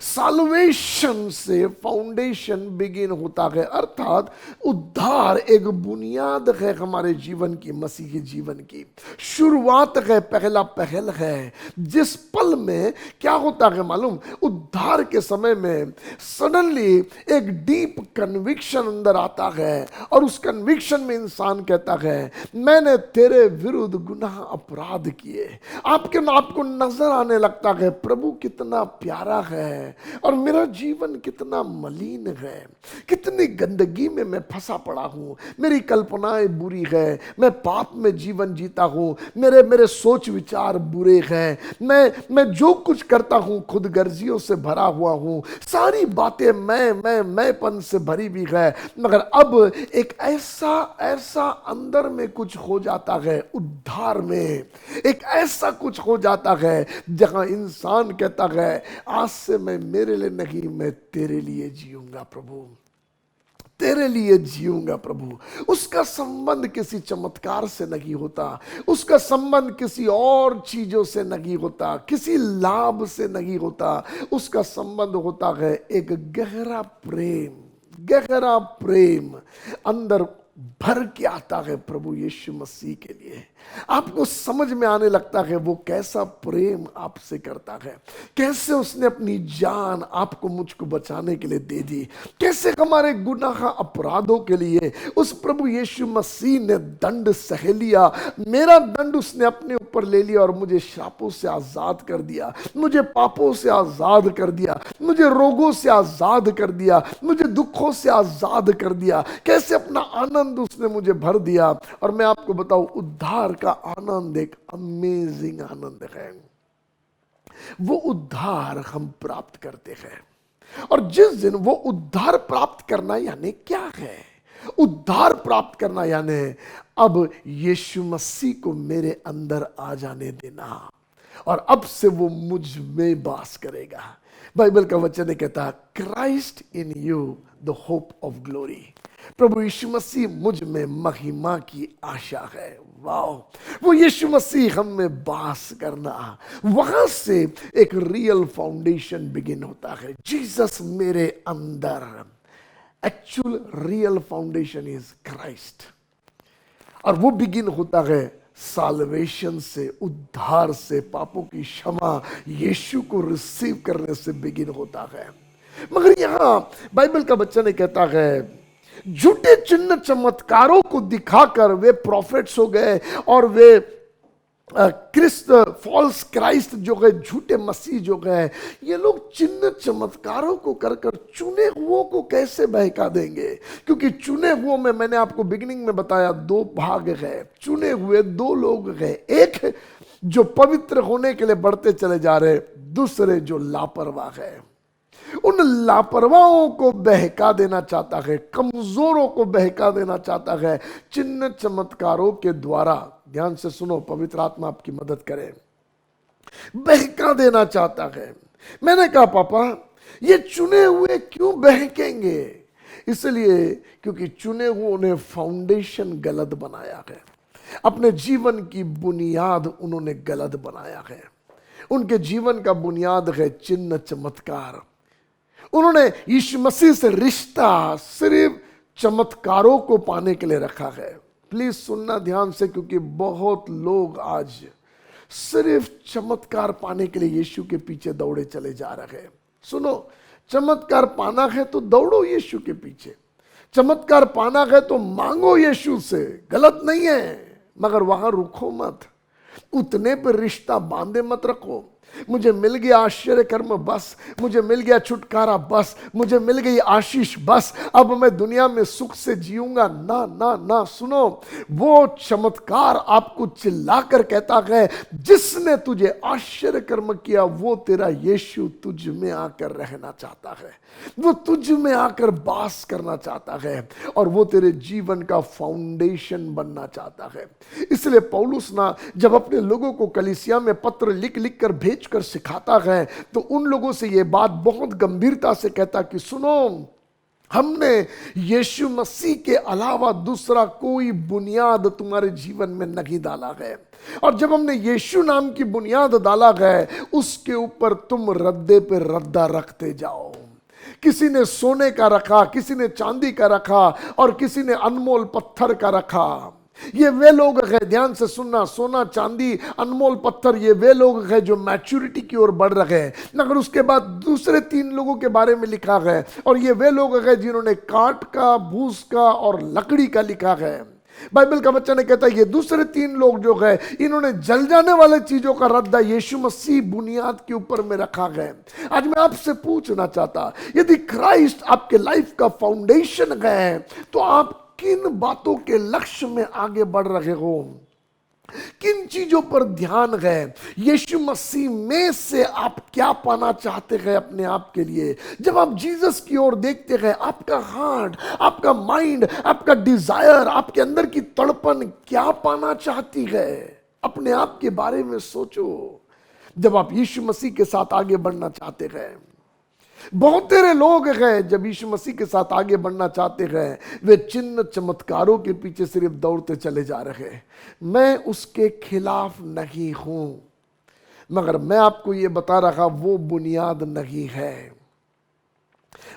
साल्वेशन से फाउंडेशन बिगिन होता है, अर्थात उद्धार एक बुनियाद है हमारे जीवन की, मसीही जीवन की शुरुआत है, पहला पहल है। जिस पल में क्या होता है मालूम, उद्धार के समय में सडनली एक डीप कन्विक्शन अंदर आता है और उस कन्विक्शन में इंसान कहता है मैंने तेरे विरुद्ध गुनाह अपराध किए। आपको नजर आने लगता है प्रभु कितना प्यारा है और मेरा जीवन कितना मलिन है, कितनी गंदगी में मैं फंसा पड़ा हूं, मेरी कल्पनाएं बुरी है, मैं पाप में जीवन जीता हूं, मेरे सोच विचार बुरे हैं, मैं जो कुछ करता हूं खुद गर्जियों से भरा हुआ हूं, सारी बातें मैंपन से भरी भी है। मगर अब एक ऐसा अंदर में कुछ हो जाता है, उद्धार में एक ऐसा कुछ हो जाता है जहां इंसान कहता है आज से मैं मेरे लिए नहीं, मैं तेरे लिए जीऊंगा प्रभु, तेरे लिए जीऊंगा प्रभु। उसका संबंध किसी चमत्कार से नहीं होता, उसका संबंध किसी और चीजों से नहीं होता, किसी लाभ से नहीं होता, उसका संबंध होता है एक गहरा प्रेम अंदर भर के आता है प्रभु यीशु मसीह के लिए। आपको समझ में आने लगता है वो कैसा प्रेम आपसे करता है, कैसे उसने अपनी जान आपको मुझको बचाने के लिए दे दी, कैसे हमारे गुनाह अपराधों के लिए उस प्रभु यीशु मसीह ने दंड सह लिया। मेरा दंड उसने अपने ऊपर ले लिया और मुझे श्रापों से आजाद कर दिया, मुझे पापों से आजाद कर दिया, मुझे रोगों से आजाद कर दिया, मुझे दुखों से आजाद कर दिया। कैसे अपना आनंद उसने मुझे भर दिया। और मैं आपको बताऊं उद्धार का आनंद एक अमेजिंग आनंद है। वो उद्धार हम प्राप्त करते हैं और जिस दिन वो उद्धार प्राप्त करना यानी क्या है, उद्धार प्राप्त करना यानी अब यीशु मसीह को मेरे अंदर आ जाने देना और अब से वो मुझ में वास करेगा। बाइबल का वचन कहता है Christ in you the hope of glory, प्रभु यीशु मसीह मुझ में महिमा की आशा है। वाओ, वो यीशु मसीह हम में वास करना, वहां से एक रियल फाउंडेशन बिगिन होता है। जीसस मेरे अंदर, actual real foundation is Christ. और वो बिगिन होता है साल्वेशन से, उद्धार से, पापों की क्षमा यीशु को रिसीव करने से बिगिन होता है। मगर यहां बाइबल का वचन कहता है झूठे चिन्ह चमत्कारों को दिखाकर वे प्रॉफिट्स हो गए और वे फॉल्स क्राइस्ट जो है, झूठे मसीह जो है, ये लोग चिन्ह चमत्कारों को कर कर चुने हुओं को कैसे बहका देंगे। क्योंकि चुने हुओं में मैंने आपको बिगिनिंग में बताया दो भाग है, चुने हुए दो लोग हैं, एक जो पवित्र होने के लिए बढ़ते चले जा रहे, दूसरे जो लापरवाह है। उन लापरवाहों को बहका देना चाहता है, कमजोरों को बहका देना चाहता है चिन्ह चमत्कारों के द्वारा। ध्यान से सुनो, पवित्र आत्मा आपकी मदद करे, बहका देना चाहता है। मैंने कहा पापा ये चुने हुए क्यों बहकेंगे? इसलिए क्योंकि चुने हुओं ने फाउंडेशन गलत बनाया है, अपने जीवन की बुनियाद उन्होंने गलत बनाया है। उनके जीवन का बुनियाद है चिन्ह चमत्कार। उन्होंने यीशु मसीह से रिश्ता सिर्फ चमत्कारों को पाने के लिए रखा है। प्लीज सुनना ध्यान से, क्योंकि बहुत लोग आज सिर्फ चमत्कार पाने के लिए यीशु के पीछे दौड़े चले जा रहे हैं। सुनो, चमत्कार पाना है तो दौड़ो यीशु के पीछे, चमत्कार पाना है तो मांगो यीशु से, गलत नहीं है, मगर वहां रुको मत, उतने पर रिश्ता बांधे मत रखो। मुझे मिल गया आश्चर्य कर्म बस, मुझे मिल गया छुटकारा बस, मुझे मिल गई आशीष बस, अब मैं दुनिया में सुख से जीऊंगा। ना ना ना, सुनो, वो चमत्कार आपको चिल्लाकर कहता है जिसने तुझे आश्चर्य कर्म किया वो तेरा यीशु तुझ में आकर रहना चाहता है, वो तुझ में आकर वास करना चाहता है और वो तेरे जीवन का फाउंडेशन बनना चाहता है। इसलिए पौलुस ना जब अपने लोगों को कलीसिया में पत्र लिख लिख कर भेज कर सिखाता है तो उन लोगों से यह बात बहुत गंभीरता से कहता कि सुनो, हमने यीशु मसीह के अलावा दूसरा कोई बुनियाद तुम्हारे जीवन में नहीं डाला है। और जब हमने यीशु नाम की बुनियाद डाला है, उसके ऊपर तुम रद्दे पे रद्दा रखते जाओ। किसी ने सोने का रखा, किसी ने चांदी का रखा, और किसी ने अनमोल पत्थर का रखा। ये वे लोग हैं, ध्यान से सुनना, सोना चांदी अनमोल पत्थर, ये वे लोग हैं जो मैच्योरिटी की ओर बढ़ रहे हैं। मगर उसके बाद दूसरे 3 लोगों के बारे में लिखा है, और ये वे लोग हैं जिन्होंने काठ का, भूस का और लकड़ी का लिखा है। बाइबल का बच्चा ने कहता है ये दूसरे 3 लोग जो है, इन्होंने जल जाने वाले चीजों का रद्दा यीशु मसीह बुनियाद के ऊपर में रखा है। आज मैं आपसे पूछना चाहता, यदि क्राइस्ट आपके लाइफ का फाउंडेशन है, तो आप किन बातों के लक्ष्य में आगे बढ़ रहे हो, किन चीजों पर ध्यान है, यीशु मसीह में से आप क्या पाना चाहते हैं अपने आप के लिए। जब आप जीसस की ओर देखते हैं, आपका हार्ट, आपका माइंड, आपका डिजायर, आपके अंदर की तड़पन क्या पाना चाहती है, अपने आप के बारे में सोचो। जब आप यीशु मसीह के साथ आगे बढ़ना चाहते हैं, बहुत तेरे लोग हैं जब यीशु मसीह के साथ आगे बढ़ना चाहते हैं, वे चिन्ह चमत्कारों के पीछे सिर्फ दौड़ते चले जा रहे हैं। मैं उसके खिलाफ नहीं हूं, मगर मैं आपको ये बता रहा वो बुनियाद नहीं है।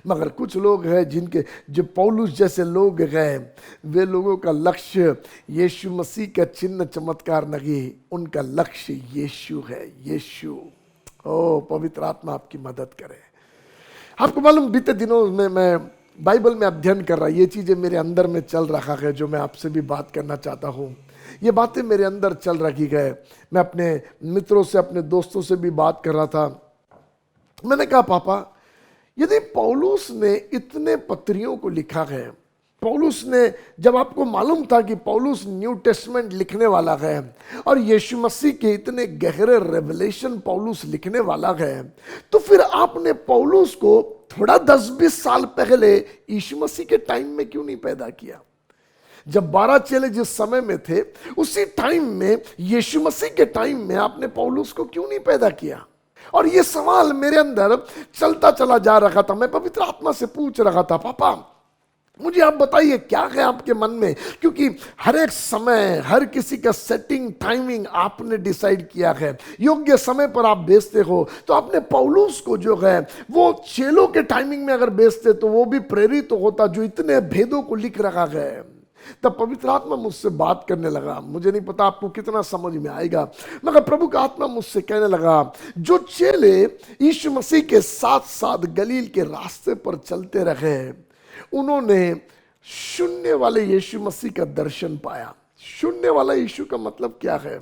मगर कुछ लोग हैं जिनके, जो पौलुस जैसे लोग हैं, वे लोगों का लक्ष्य यीशु मसीह का चिन्ह चमत्कार नहीं, उनका लक्ष्य यीशु है। यीशु, ओ पवित्र आत्मा आपकी मदद करे। आपको मालूम, बीते दिनों में मैं बाइबल में अध्ययन कर रहा, ये चीज़ें मेरे अंदर में चल रहा है जो मैं आपसे भी बात करना चाहता हूँ। ये बातें मेरे अंदर चल रही है। मैं अपने मित्रों से, अपने दोस्तों से भी बात कर रहा था। मैंने कहा, पापा, यदि पौलुस ने इतने पत्रियों को लिखा है, पौलुस ने, जब आपको मालूम था कि पौलुस न्यू टेस्टमेंट लिखने वाला है और यीशु मसीह के इतने गहरे रेवलेशन पौलुस लिखने वाला है, तो फिर आपने पौलुस को थोड़ा 10-20 साल पहले यीशु मसीह के टाइम में क्यों नहीं पैदा किया? जब 12 चेले जिस समय में थे, उसी टाइम में, यीशु मसीह के टाइम में आपने पौलुस को क्यों नहीं पैदा किया? और ये सवाल मेरे अंदर चलता चला जा रहा था। मैं पवित्र आत्मा से पूछ रहा था, पापा मुझे आप बताइए क्या है आपके मन में, क्योंकि हर एक समय, हर किसी का सेटिंग, टाइमिंग आपने डिसाइड किया है। योग्य समय पर आप भेजते हो, तो आपने पौलुस को जो है वो चेलों के टाइमिंग में अगर भेजते तो वो भी प्रेरित होता जो इतने भेदों को लिख रहा है। तब पवित्र आत्मा मुझसे बात करने लगा। मुझे नहीं पता आपको कितना समझ में आएगा, मगर प्रभु का आत्मा मुझसे कहने लगा, जो चेले यीशु मसीह के साथ साथ गलील के रास्ते पर चलते रहे, उन्होंने शून्य वाले यीशु मसीह का दर्शन पाया। शून्य वाला यीशु का मतलब क्या है?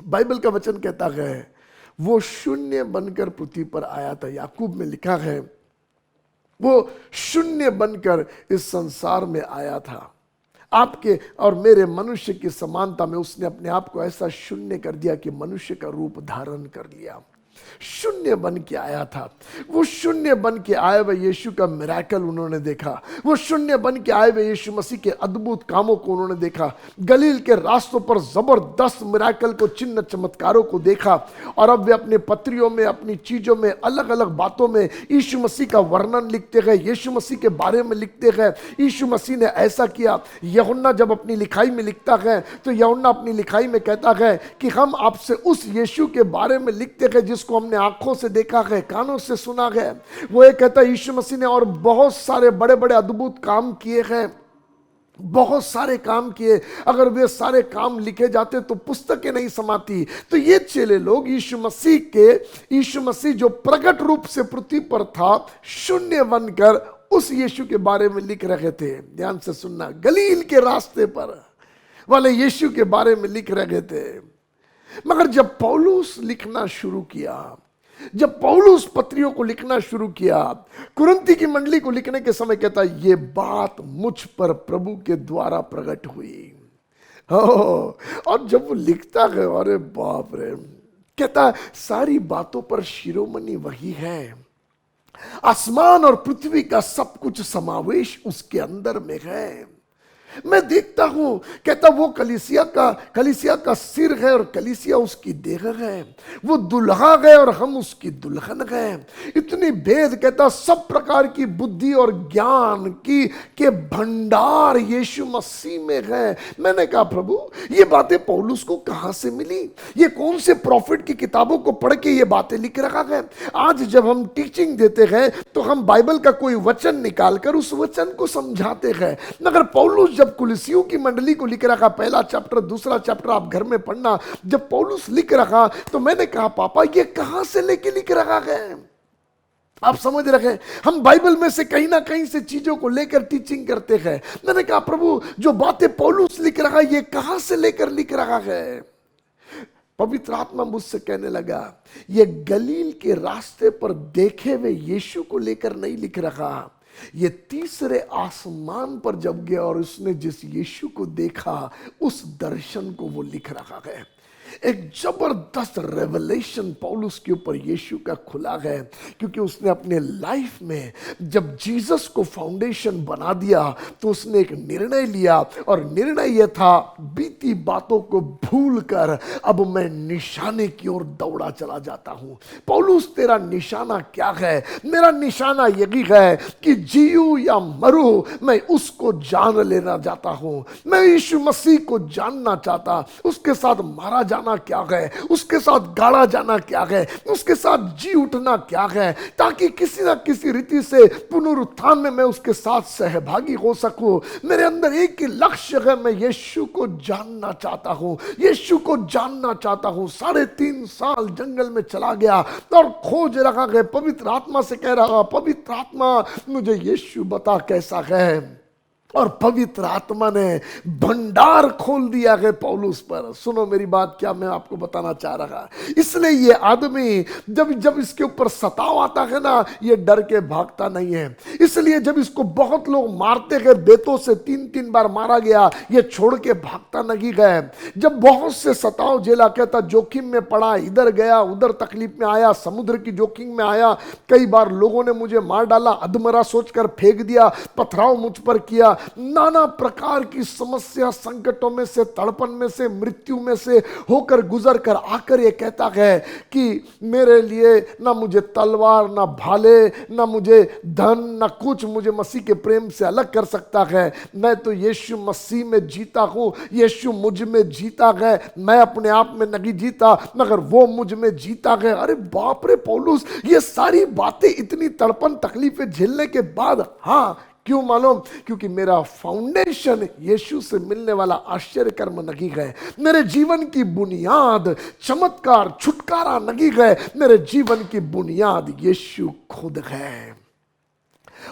बाइबल का वचन कहता है वो शून्य बनकर पृथ्वी पर आया था। याकूब में लिखा है वो शून्य बनकर इस संसार में आया था। आपके और मेरे मनुष्य की समानता में उसने अपने आप को ऐसा शून्य कर दिया कि मनुष्य का रूप धारण कर लिया। शून्य बन के आया था। वो शून्य बन के आए हुए यीशु का मिरेकल उन्होंने देखा। वो शून्य बन के आए हुए यीशु मसीह के अद्भुत कामों को उन्होंने देखा। गलील के रास्तों पर जबरदस्त मिरेकल को, चिन्ह चमत्कारों को देखा। और अब वे अपने पत्रियों में, अपनी चीजों में, अलग अलग बातों में यीशु मसीह का वर्णन लिखते गए, यीशु मसीह के बारे में लिखते गए। यीशु मसीह ने ऐसा किया। यूहन्ना जब अपनी लिखाई में लिखता है तो यूहन्ना अपनी लिखाई में कहता है कि हम आपसे उस यीशु के बारे में लिखते हैं जिसको हमने आंखों से देखा है, कानों से सुना है। वो एक कहता है यीशु मसीह ने और बहुत सारे बड़े बड़े अद्भुत काम किए हैं, बहुत सारे काम किए। अगर वे सारे काम लिखे जाते तो पुस्तकें नहीं समाती। तो ये चेले लोग यीशु मसीह जो प्रकट रूप से पृथ्वी पर था, शून्य बनकर उस यीशु के बारे में लिख रहे थे। ध्यान से सुनना, गलील के रास्ते पर वाले यीशु के बारे में लिख रहे थे। मगर जब पौलुस लिखना शुरू किया, जब पौलुस पत्रियों को लिखना शुरू किया, कुरिन्थी की मंडली को लिखने के समय कहता ये बात मुझ पर प्रभु के द्वारा प्रकट हुई। और जब वो लिखता है, अरे बाप रे, कहता सारी बातों पर शिरोमणि वही है, आसमान और पृथ्वी का सब कुछ समावेश उसके अंदर में है। मैं देखता हूं, कहता वो कलीसिया का सिर है और कलीसिया उसकी देह है, वो दुल्हा है और हम उसकी दुल्हन है। इतनी भेद, कहता सब प्रकार की बुद्धि और ज्ञान की के भंडार यीशु मसीह में है। मैंने कहा प्रभु ये बातें पौलुस को कहां से मिली? ये कौन से प्रॉफिट की किताबों को पढ़ के ये बातें लिख रखा है? आज जब हम टीचिंग देते हैं तो हम बाइबल का कोई वचन निकालकर उस वचन को समझाते हैं, मगर पौलुस जब कुलिसियों की मंडली को लिख रखा, पहला चैप्टर दूसरा चैप्टर आप घर में पढ़ना, जब पौलुस लिख रखा तो मैंने कहा पापा ये कहां से लेके लिख रखा है? आप समझ रहे हैं, हम बाइबल में से कहीं ना कहीं से चीजों को लेकर टीचिंग करते हैं। मैंने कहा प्रभु जो बातें पौलुस लिख रहा है ये कहां से लेकर लिख रहा है? पवित्र आत्मा मुझसे कहने लगा ये गलील के रास्ते पर देखे हुए यीशु को लेकर नहीं लिख रहा, ये तीसरे आसमान पर जब गया और उसने जिस यीशु को देखा उस दर्शन को वो लिख रहा है। एक जबरदस्त रेवलेशन पौलुस के ऊपर यीशु का खुला है, क्योंकि उसने अपने लाइफ में जब जीसस को फाउंडेशन बना दिया तो उसने एक निर्णय लिया, और निर्णय यह था बीती बातों को भूलकर अब मैं निशाने की ओर दौड़ा चला जाता हूं। पौलुस तेरा निशाना क्या है? मेरा निशाना यही है कि जीऊं या मरूं मैं उसको जान लेना चाहता हूं। मैं यीशु मसीह को जानना चाहता, उसके साथ मारा जाना क्या है, उसके साथ गाड़ा जाना क्या है, उसके साथ जी उठना क्या है, ताकि किसी ना किसी रीति से पुनरुत्थान में मैं उसके साथ सहभागी हो सकूं। मेरे अंदर एक ही लक्ष्य है, मैं यीशु को जानना चाहता हूं, यीशु को जानना चाहता हूं। 3.5 साल जंगल में चला गया और खोज रहा है, पवित्र आत्मा से कह रहा पवित्र आत्मा मुझे यीशु बता कैसा है, और पवित्र आत्मा ने भंडार खोल दिया है पौलुस पर। सुनो मेरी बात, क्या मैं आपको बताना चाह रहा, इसलिए ये आदमी जब इसके ऊपर सताव आता है ना, ये डर के भागता नहीं है। इसलिए जब इसको बहुत लोग मारते गए, बेतों से 3-3 बार मारा गया, ये छोड़ के भागता नहीं गए। जब बहुत से सताव झेला, कहता जोखिम में पड़ा, इधर गया उधर तकलीफ में आया, समुद्र की जोखिम में आया, कई बार लोगों ने मुझे मार डाला, अधमरा सोचकर फेंक दिया, पथराव मुझ पर किया, नाना प्रकार की समस्या संकटों में से, तड़पन में से, मृत्यु में से होकर गुजर कर आकर ये कहता है कि मेरे लिए ना मुझे तलवार, ना भाले, ना मुझे धन, ना कुछ मुझे मसीह के प्रेम से अलग कर सकता है। मैं तो यीशु मसीह में जीता हूं, यीशु मुझ में जीता है, मैं अपने आप में नहीं जीता मगर वो मुझ में जीता है। अरे बाप रे पौलुस, ये सारी बातें इतनी तड़पन तकलीफें झेलने के बाद, हाँ क्यों मालूम? क्योंकि मेरा फाउंडेशन यीशु से मिलने वाला आश्चर्य कर्म नहीं है, मेरे जीवन की बुनियाद चमत्कार छुटकारा नहीं है, मेरे जीवन की बुनियाद यीशु खुद है।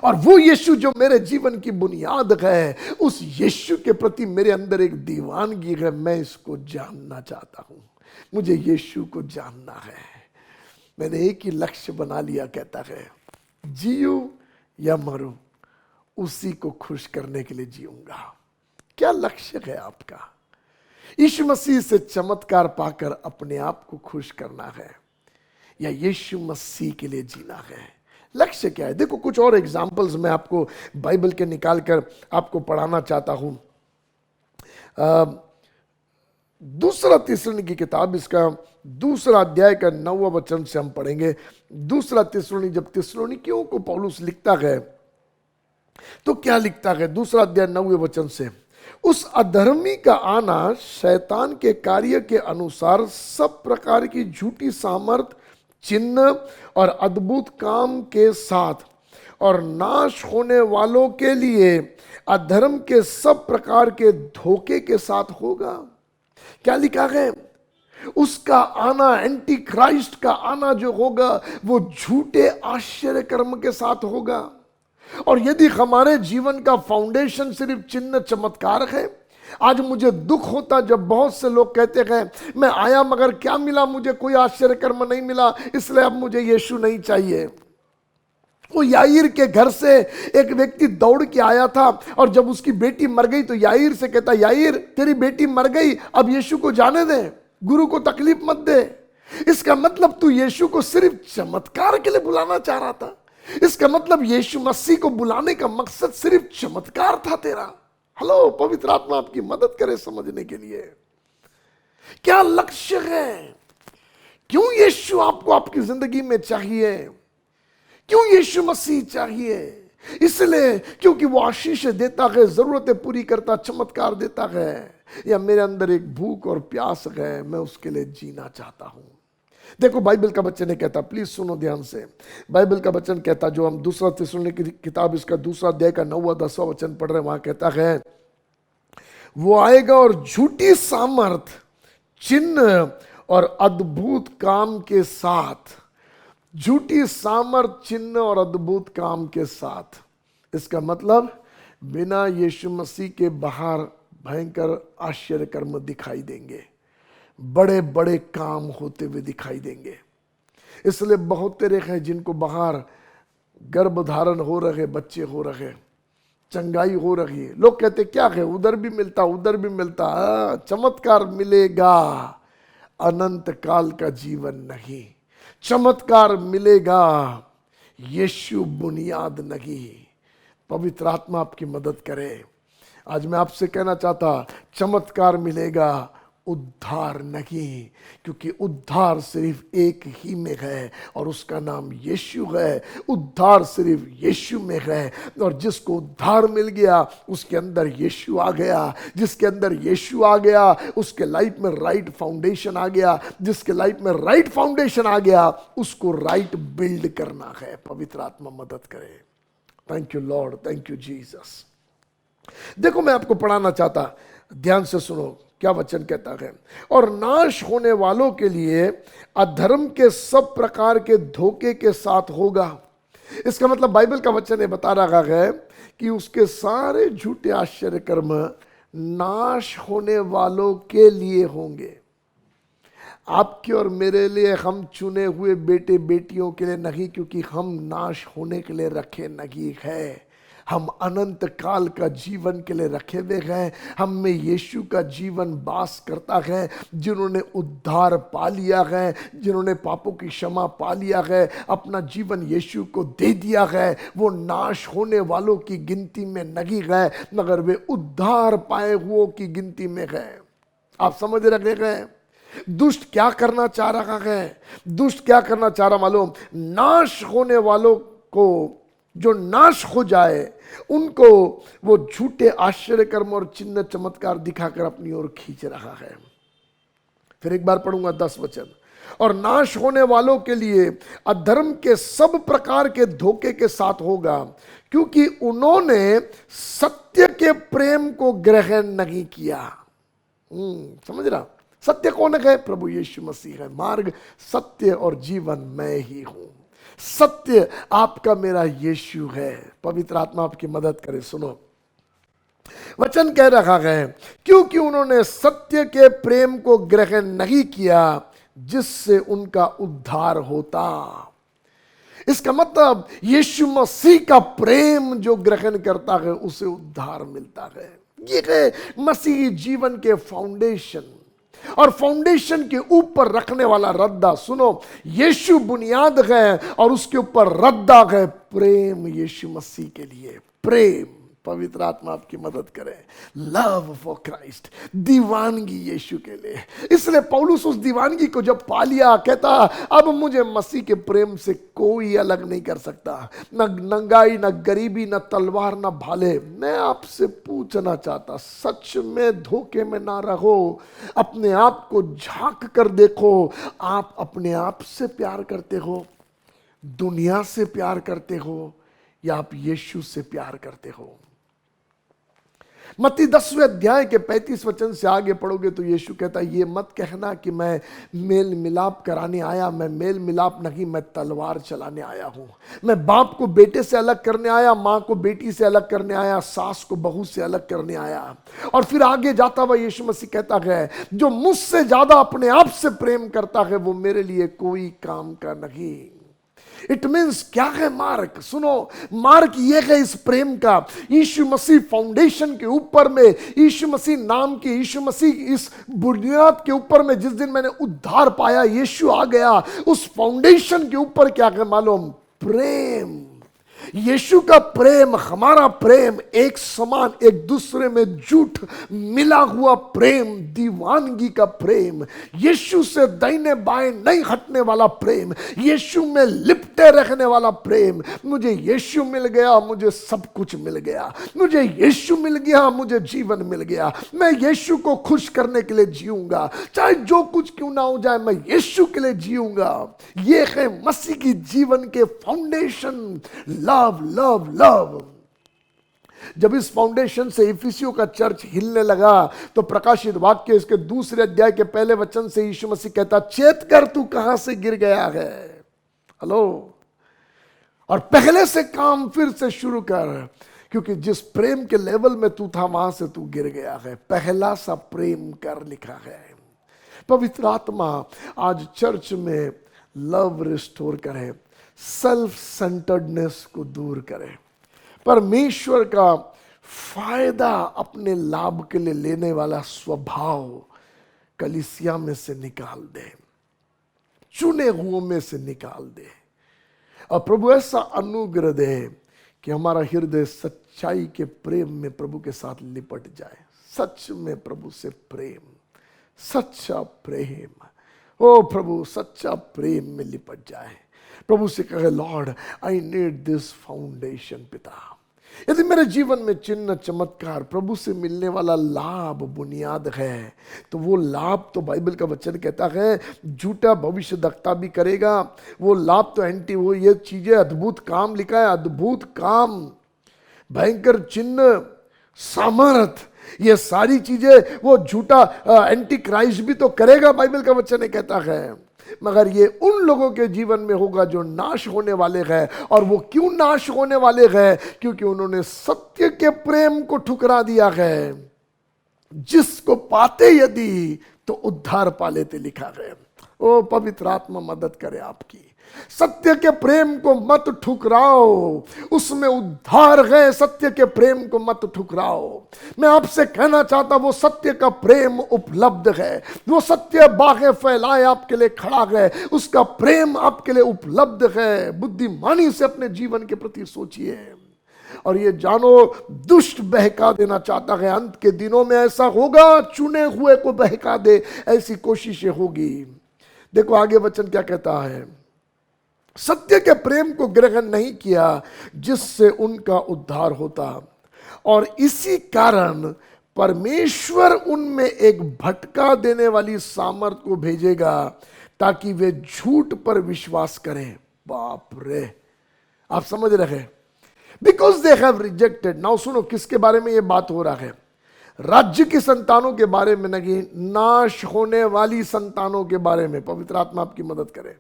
और वो यीशु जो मेरे जीवन की बुनियाद है, उस यीशु के प्रति मेरे अंदर एक दीवानगी है। मैं इसको जानना चाहता हूं, मुझे यीशु को जानना है। मैंने एक ही लक्ष्य बना लिया, कहता है जीऊं या मरूं उसी को खुश करने के लिए जीऊंगा। क्या लक्ष्य है आपका? यीशु मसीह से चमत्कार पाकर अपने आप को खुश करना है या यीशु मसीह के लिए जीना है? लक्ष्य क्या है? देखो कुछ और एग्जाम्पल्स मैं आपको बाइबल के निकाल कर आपको पढ़ाना चाहता हूं। 2 थिस्सलुनी की किताब, इसका 2 अध्याय का 9वां वचन से हम पढ़ेंगे। 2 थिस्सलुनी, जब थिस्सलुनीकियों को पौलुस लिखता है तो क्या लिखता है? 2 अध्याय 9वें वचन से, उस अधर्मी का आना शैतान के कार्य के अनुसार सब प्रकार की झूठी सामर्थ, चिन्ह और अद्भुत काम के साथ और नाश होने वालों के लिए अधर्म के सब प्रकार के धोखे के साथ होगा। क्या लिखा है? उसका आना, एंटी क्राइस्ट का आना जो होगा वो झूठे आश्चर्य कर्म के साथ होगा। और यदि हमारे जीवन का फाउंडेशन सिर्फ चिन्ह चमत्कार है, आज मुझे दुख होता जब बहुत से लोग कहते हैं मैं आया मगर क्या मिला, मुझे कोई आश्चर्य कर्म नहीं मिला, इसलिए अब मुझे यीशु नहीं चाहिए। वो याईर के घर से एक व्यक्ति दौड़ के आया था और जब उसकी बेटी मर गई तो याईर से कहता, याईर तेरी बेटी मर गई, अब यीशु को जाने दे, गुरु को तकलीफ मत दे। इसका मतलब तू यीशु को सिर्फ चमत्कार के लिए बुलाना चाह रहा था। इसका मतलब यीशु मसीह को बुलाने का मकसद सिर्फ चमत्कार था तेरा। हेलो, पवित्र आत्मा आपकी मदद करे समझने के लिए क्या लक्ष्य है, क्यों यीशु आपको आपकी जिंदगी में चाहिए, क्यों यीशु मसीह चाहिए। इसलिए क्योंकि वो आशीष देता है, जरूरतें पूरी करता, चमत्कार देता है, या मेरे अंदर एक भूख और प्यास है, मैं उसके लिए जीना चाहता हूं। देखो बाइबल का वचन ये कहता, प्लीज सुनो ध्यान से, बाइबल का वचन कहता, जो हम दूसरा थिस्सलुनीकी की किताब इसका 2 अध्याय का 9-10 वचन पढ़ रहे हैं, वहां कहता है वो आएगा और झूठी सामर्थ, चिन्ह और अद्भुत काम के साथ, झूठी सामर्थ, चिन्ह और अद्भुत काम के साथ। इसका मतलब बिना यीशु मसीह के बाहर भयंकर आश्चर्य कर्म दिखाई देंगे, बड़े बड़े काम होते हुए दिखाई देंगे। इसलिए बहुत तेरे हैं जिनको बाहर गर्भ धारण हो रहे, बच्चे हो रहे, चंगाई हो रही है, लोग कहते क्या है, उधर भी मिलता उधर भी मिलता, चमत्कार मिलेगा, अनंत काल का जीवन नहीं। चमत्कार मिलेगा, यीशु बुनियाद नहीं। पवित्र आत्मा आपकी मदद करे। आज मैं आपसे कहना चाहता, चमत्कार मिलेगा, उद्धार नहीं, क्योंकि उद्धार सिर्फ एक ही में है और उसका नाम यीशु है। उद्धार सिर्फ यीशु में है, और जिसको उद्धार मिल गया उसके अंदर यीशु आ गया। जिसके अंदर यीशु आ गया उसके लाइफ में राइट फाउंडेशन आ गया। जिसके लाइफ में राइट फाउंडेशन आ गया उसको राइट बिल्ड करना है। पवित्र आत्मा मदद करे। Thank you Lord, thank you Jesus. देखो मैं आपको पढ़ाना चाहता, ध्यान से सुनो क्या वचन कहता है। और नाश होने वालों के लिए अधर्म के सब प्रकार के धोखे के साथ होगा। इसका मतलब बाइबल का वचन ये बता रहा है कि उसके सारे झूठे आश्चर्य कर्म नाश होने वालों के लिए होंगे। आपके और मेरे लिए, हम चुने हुए बेटे बेटियों के लिए नहीं, क्योंकि हम नाश होने के लिए रखे नहीं है। हम अनंत काल का जीवन के लिए रखे हुए हैं। हम में यीशु का जीवन वास करता है। जिन्होंने उद्धार पा लिया है, जिन्होंने पापों की क्षमा पा लिया है, अपना जीवन यीशु को दे दिया है, वो नाश होने वालों की गिनती में नहीं है, मगर वे उद्धार पाए हुओं की गिनती में है। आप समझ रहे हैं दुष्ट क्या करना चाह रहा है? दुष्ट क्या करना चाह रहा मालूम? नाश होने वालों को, जो नाश हो जाए उनको वो झूठे आश्चर्य कर्म और चिन्ह चमत्कार दिखाकर अपनी ओर खींच रहा है। फिर एक बार पढ़ूंगा 10 वचन। और नाश होने वालों के लिए अधर्म के सब प्रकार के धोखे के साथ होगा, क्योंकि उन्होंने सत्य के प्रेम को ग्रहण नहीं किया। समझ रहा? सत्य कौन है? प्रभु यीशु मसीह है। मार्ग, सत्य और जीवन मैं ही हूं। सत्य आपका मेरा यीशु है। पवित्र आत्मा आपकी मदद करे। सुनो वचन कह रहा है, क्योंकि उन्होंने सत्य के प्रेम को ग्रहण नहीं किया जिससे उनका उद्धार होता। इसका मतलब यीशु मसीह का प्रेम जो ग्रहण करता है उसे उद्धार मिलता है। ये है मसीही जीवन के फाउंडेशन, और फाउंडेशन के ऊपर रखने वाला रद्दा। सुनो, यीशु बुनियाद है और उसके ऊपर रद्दा है प्रेम यीशु मसीह के लिए। प्रेम, पवित्र आत्मा आपकी मदद करे। लव फॉर क्राइस्ट, दीवानगी यीशु के लिए। इसलिए पौलुस उस दीवानगी को जब पा लिया, कहता अब मुझे मसीह के प्रेम से कोई अलग नहीं कर सकता। न नंगाई, न गरीबी, न तलवार, न भाले। मैं आपसे पूछना चाहता, सच में धोखे में ना रहो। अपने आप को झांक कर देखो। आप अपने आप से प्यार करते हो, दुनिया से प्यार करते हो, या आप यीशु से प्यार करते हो? मत्ती 10वें अध्याय के 35 वचन से आगे पढ़ोगे तो यीशु कहता है, ये मत कहना कि मैं मेल मिलाप कराने आया। मैं मेल मिलाप नहीं, मैं तलवार चलाने आया हूं। मैं बाप को बेटे से अलग करने आया, मां को बेटी से अलग करने आया, सास को बहू से अलग करने आया। और फिर आगे जाता हुआ यीशु मसीह कहता है, जो मुझसे ज्यादा अपने आप से प्रेम करता है वो मेरे लिए कोई काम का नहीं। इट मीन्स क्या है मार्क? सुनो, मार्क ये है इस प्रेम का। यीशु मसीह फाउंडेशन के ऊपर में, यीशु मसीह नाम की, यीशु मसीह इस बुनियाद के ऊपर में, जिस दिन मैंने उद्धार पाया, यीशु आ गया, उस फाउंडेशन के ऊपर क्या है मालूम? प्रेम। यीशु का प्रेम, हमारा प्रेम एक समान, एक दूसरे में झूठ मिला हुआ प्रेम, दीवानगी का प्रेम, यीशु से दाहिने बाएं नहीं हटने वाला प्रेम, यीशु में लिपटे रहने वाला प्रेम। मुझे यीशु मिल गया, मुझे सब कुछ मिल गया, मुझे यीशु मिल गया, मुझे जीवन मिल गया। मैं यीशु को खुश करने के लिए जीऊंगा, चाहे जो कुछ क्यों ना हो जाए, मैं यीशु के लिए जीऊंगा। ये है मसीह की जीवन के फाउंडेशन, लव लव लव। जब इस फाउंडेशन से इफिसियों का चर्च हिलने लगा तो प्रकाशित वाक्य इसके 2 अध्याय के पहले वचन से यीशु मसीह कहता, चेत कर तू कहां से गिर गया है। हेलो, और पहले से काम फिर से शुरू कर, क्योंकि जिस प्रेम के लेवल में तू था वहां से तू गिर गया है। पहला सा प्रेम कर लिखा है। पवित्र आत्मा आज चर्च में लव रिस्टोर करे, सेल्फ सेंटर्डनेस को दूर करे, परमेश्वर का फायदा अपने लाभ के लिए लेने वाला स्वभाव कलीसिया में से निकाल दे, चुने हुओं में से निकाल दे। और प्रभु ऐसा अनुग्रह दे कि हमारा हृदय सच्चाई के प्रेम में प्रभु के साथ लिपट जाए। सच में प्रभु से प्रेम, सच्चा प्रेम, ओ प्रभु सच्चा प्रेम में लिपट जाए। प्रभु से कहे, Lord I need this foundation पिता। यदि मेरे जीवन में चिन्ह चमत्कार, प्रभु से मिलने वाला लाभ बुनियाद है, तो वो लाभ तो बाइबल का वचन कहता है झूठा भविष्य वक्ता भी करेगा। वो लाभ तो एंटी, वो ये चीजें अद्भुत काम लिखा है, अद्भुत काम, भयंकर चिन्ह, सामर्थ, ये सारी चीजें वो झूठा एंटी क्राइस्ट भी तो करेगा, बाइबल का वचन कहता है। मगर ये उन लोगों के जीवन में होगा जो नाश होने वाले हैं। और वो क्यों नाश होने वाले हैं? क्योंकि उन्होंने सत्य के प्रेम को ठुकरा दिया है, जिसको पाते यदि तो उद्धार पा लेते लिखा है। ओ पवित्र आत्मा मदद करे आपकी। सत्य के प्रेम को मत ठुकराओ, उसमें उद्धार है। सत्य के प्रेम को मत ठुकराओ। मैं आपसे कहना चाहता, वो सत्य का प्रेम उपलब्ध है, वो सत्य बाहें फैलाए आपके लिए खड़ा है, उसका प्रेम आपके लिए उपलब्ध है। बुद्धिमानी से अपने जीवन के प्रति सोचिए और ये जानो, दुष्ट बहका देना चाहता है। अंत के दिनों में ऐसा होगा, चुने हुए को बहका दे, ऐसी कोशिशें होगी। देखो आगे वचन क्या कहता है, सत्य के प्रेम को ग्रहण नहीं किया जिससे उनका उद्धार होता, और इसी कारण परमेश्वर उनमें एक भटका देने वाली सामर्थ को भेजेगा ताकि वे झूठ पर विश्वास करें। बाप रे, आप समझ रहे हैं? Because they have rejected. Now सुनो, किसके बारे में यह बात हो रहा है? राज्य की संतानों के बारे में नहीं, नाश होने वाली संतानों के बारे में। पवित्र आत्मा आपकी मदद करे।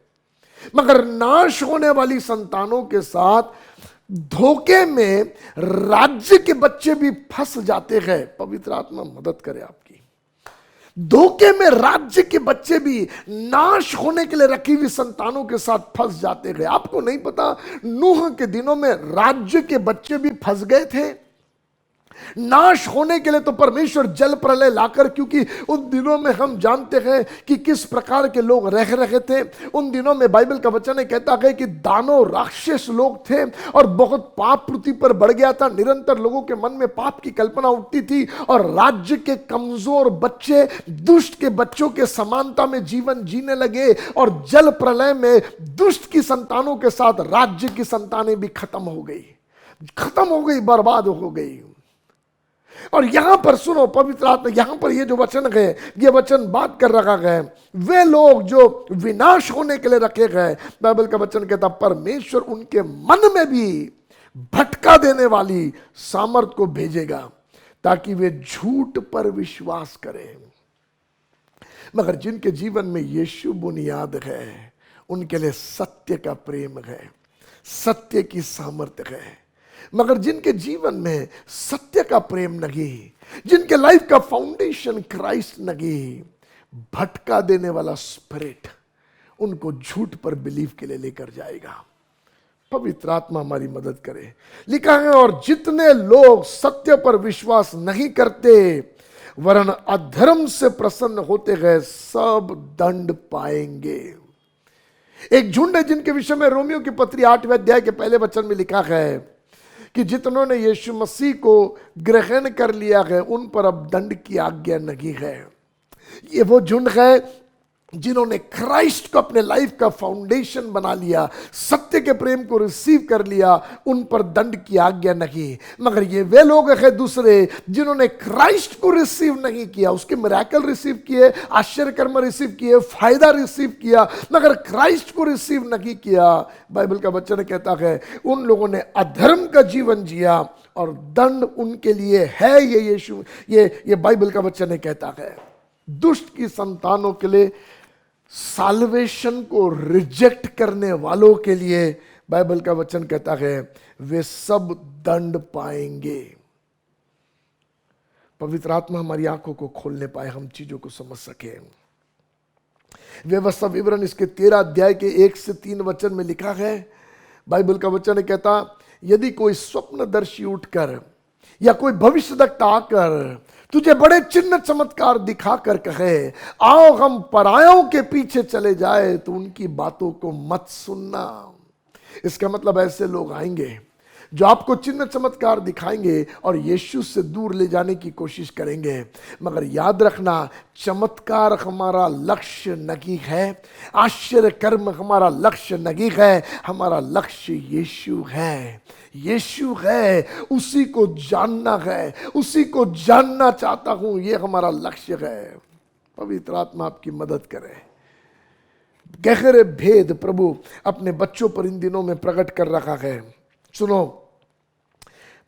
मगर नाश होने वाली संतानों के साथ धोखे में राज्य के बच्चे भी फंस जाते हैं। पवित्र आत्मा मदद करे आपकी। धोखे में राज्य के बच्चे भी नाश होने के लिए रखी हुई संतानों के साथ फंस जाते हैं। आपको नहीं पता, नूह के दिनों में राज्य के बच्चे भी फंस गए थे नाश होने के लिए। तो परमेश्वर जल प्रलय लाकर, क्योंकि उन दिनों में हम जानते हैं कि किस प्रकार के लोग रह रहे थे। उन दिनों में बाइबल का वचन कहता है कि दानव राक्षस लोग थे और बहुत पाप पृथ्वी पर बढ़ गया था। निरंतर लोगों के मन में पाप की कल्पना उठती थी और राज्य के कमजोर बच्चे दुष्ट के बच्चों के समानता में जीवन जीने लगे। और जल प्रलय में दुष्ट की संतानों के साथ राज्य की संतानें भी खत्म हो गई, बर्बाद हो गई। और यहां पर सुनो, पवित्र आत्मा यहां पर ये जो वचन है, ये वचन बात कर रखा है वे लोग जो विनाश होने के लिए रखे गए। बाइबल का वचन कहता परमेश्वर उनके मन में भी भटका देने वाली सामर्थ को भेजेगा ताकि वे झूठ पर विश्वास करें। मगर जिनके जीवन में यीशु बुनियाद है, उनके लिए सत्य का प्रेम है, सत्य की सामर्थ्य है। मगर जिनके जीवन में सत्य का प्रेम नहीं, जिनके लाइफ का फाउंडेशन क्राइस्ट नहीं, भटका देने वाला स्पिरिट उनको झूठ पर बिलीव के लिए लेकर जाएगा। पवित्र आत्मा हमारी मदद करे। लिखा है, और जितने लोग सत्य पर विश्वास नहीं करते वरन अधर्म से प्रसन्न होते गए, सब दंड पाएंगे। एक झुंड है जिनके विषय में रोमियो की पत्री 8वें अध्याय के पहले वचन में लिखा है, कि जितनों ने यीशु मसीह को ग्रहण कर लिया है उन पर अब दंड की आज्ञा नहीं है। ये वो झुंड है जिन्होंने क्राइस्ट को अपने लाइफ का फाउंडेशन बना लिया, सत्य के प्रेम को रिसीव कर लिया, उन पर दंड की आज्ञा नहीं। मगर ये वे लोग हैं दूसरे जिन्होंने क्राइस्ट को रिसीव नहीं किया, उसके मिरेकल रिसीव किए, आश्चर्य कर्म रिसीव किए, फायदा रिसीव किया, मगर क्राइस्ट को रिसीव नहीं किया। बाइबल का वचन कहता है उन लोगों ने अधर्म का जीवन जिया और दंड उनके लिए है। ये बाइबल का वचन कहता है दुष्ट की संतानों के लिए, साल्वेशन को रिजेक्ट करने वालों के लिए बाइबल का वचन कहता है वे सब दंड पाएंगे। पवित्र आत्मा हमारी आंखों को खोलने पाए, हम चीजों को समझ सके। व्यवस्था विवरण इसके 13 अध्याय के 1 से 3 वचन में लिखा है। बाइबल का वचन कहता यदि कोई स्वप्नदर्शी उठकर या कोई भविष्यद्वक्ता आकर तुझे बड़े चिन्ह चमत्कार दिखाकर कहे आओ हम परायों के पीछे चले जाए, तो उनकी बातों को मत सुनना। इसका मतलब ऐसे लोग आएंगे जो आपको चिन्ह चमत्कार दिखाएंगे और यीशु से दूर ले जाने की कोशिश करेंगे। मगर याद रखना चमत्कार हमारा लक्ष्य नहीं है, आश्चर्य कर्म हमारा लक्ष्य नहीं है, हमारा लक्ष्य यीशु है। यीशु है, उसी को जानना है, उसी को जानना चाहता हूं, ये हमारा लक्ष्य है। पवित्र आत्मा आपकी मदद करे। गहरे भेद प्रभु अपने बच्चों पर इन दिनों में प्रकट कर रखा है। सुनो,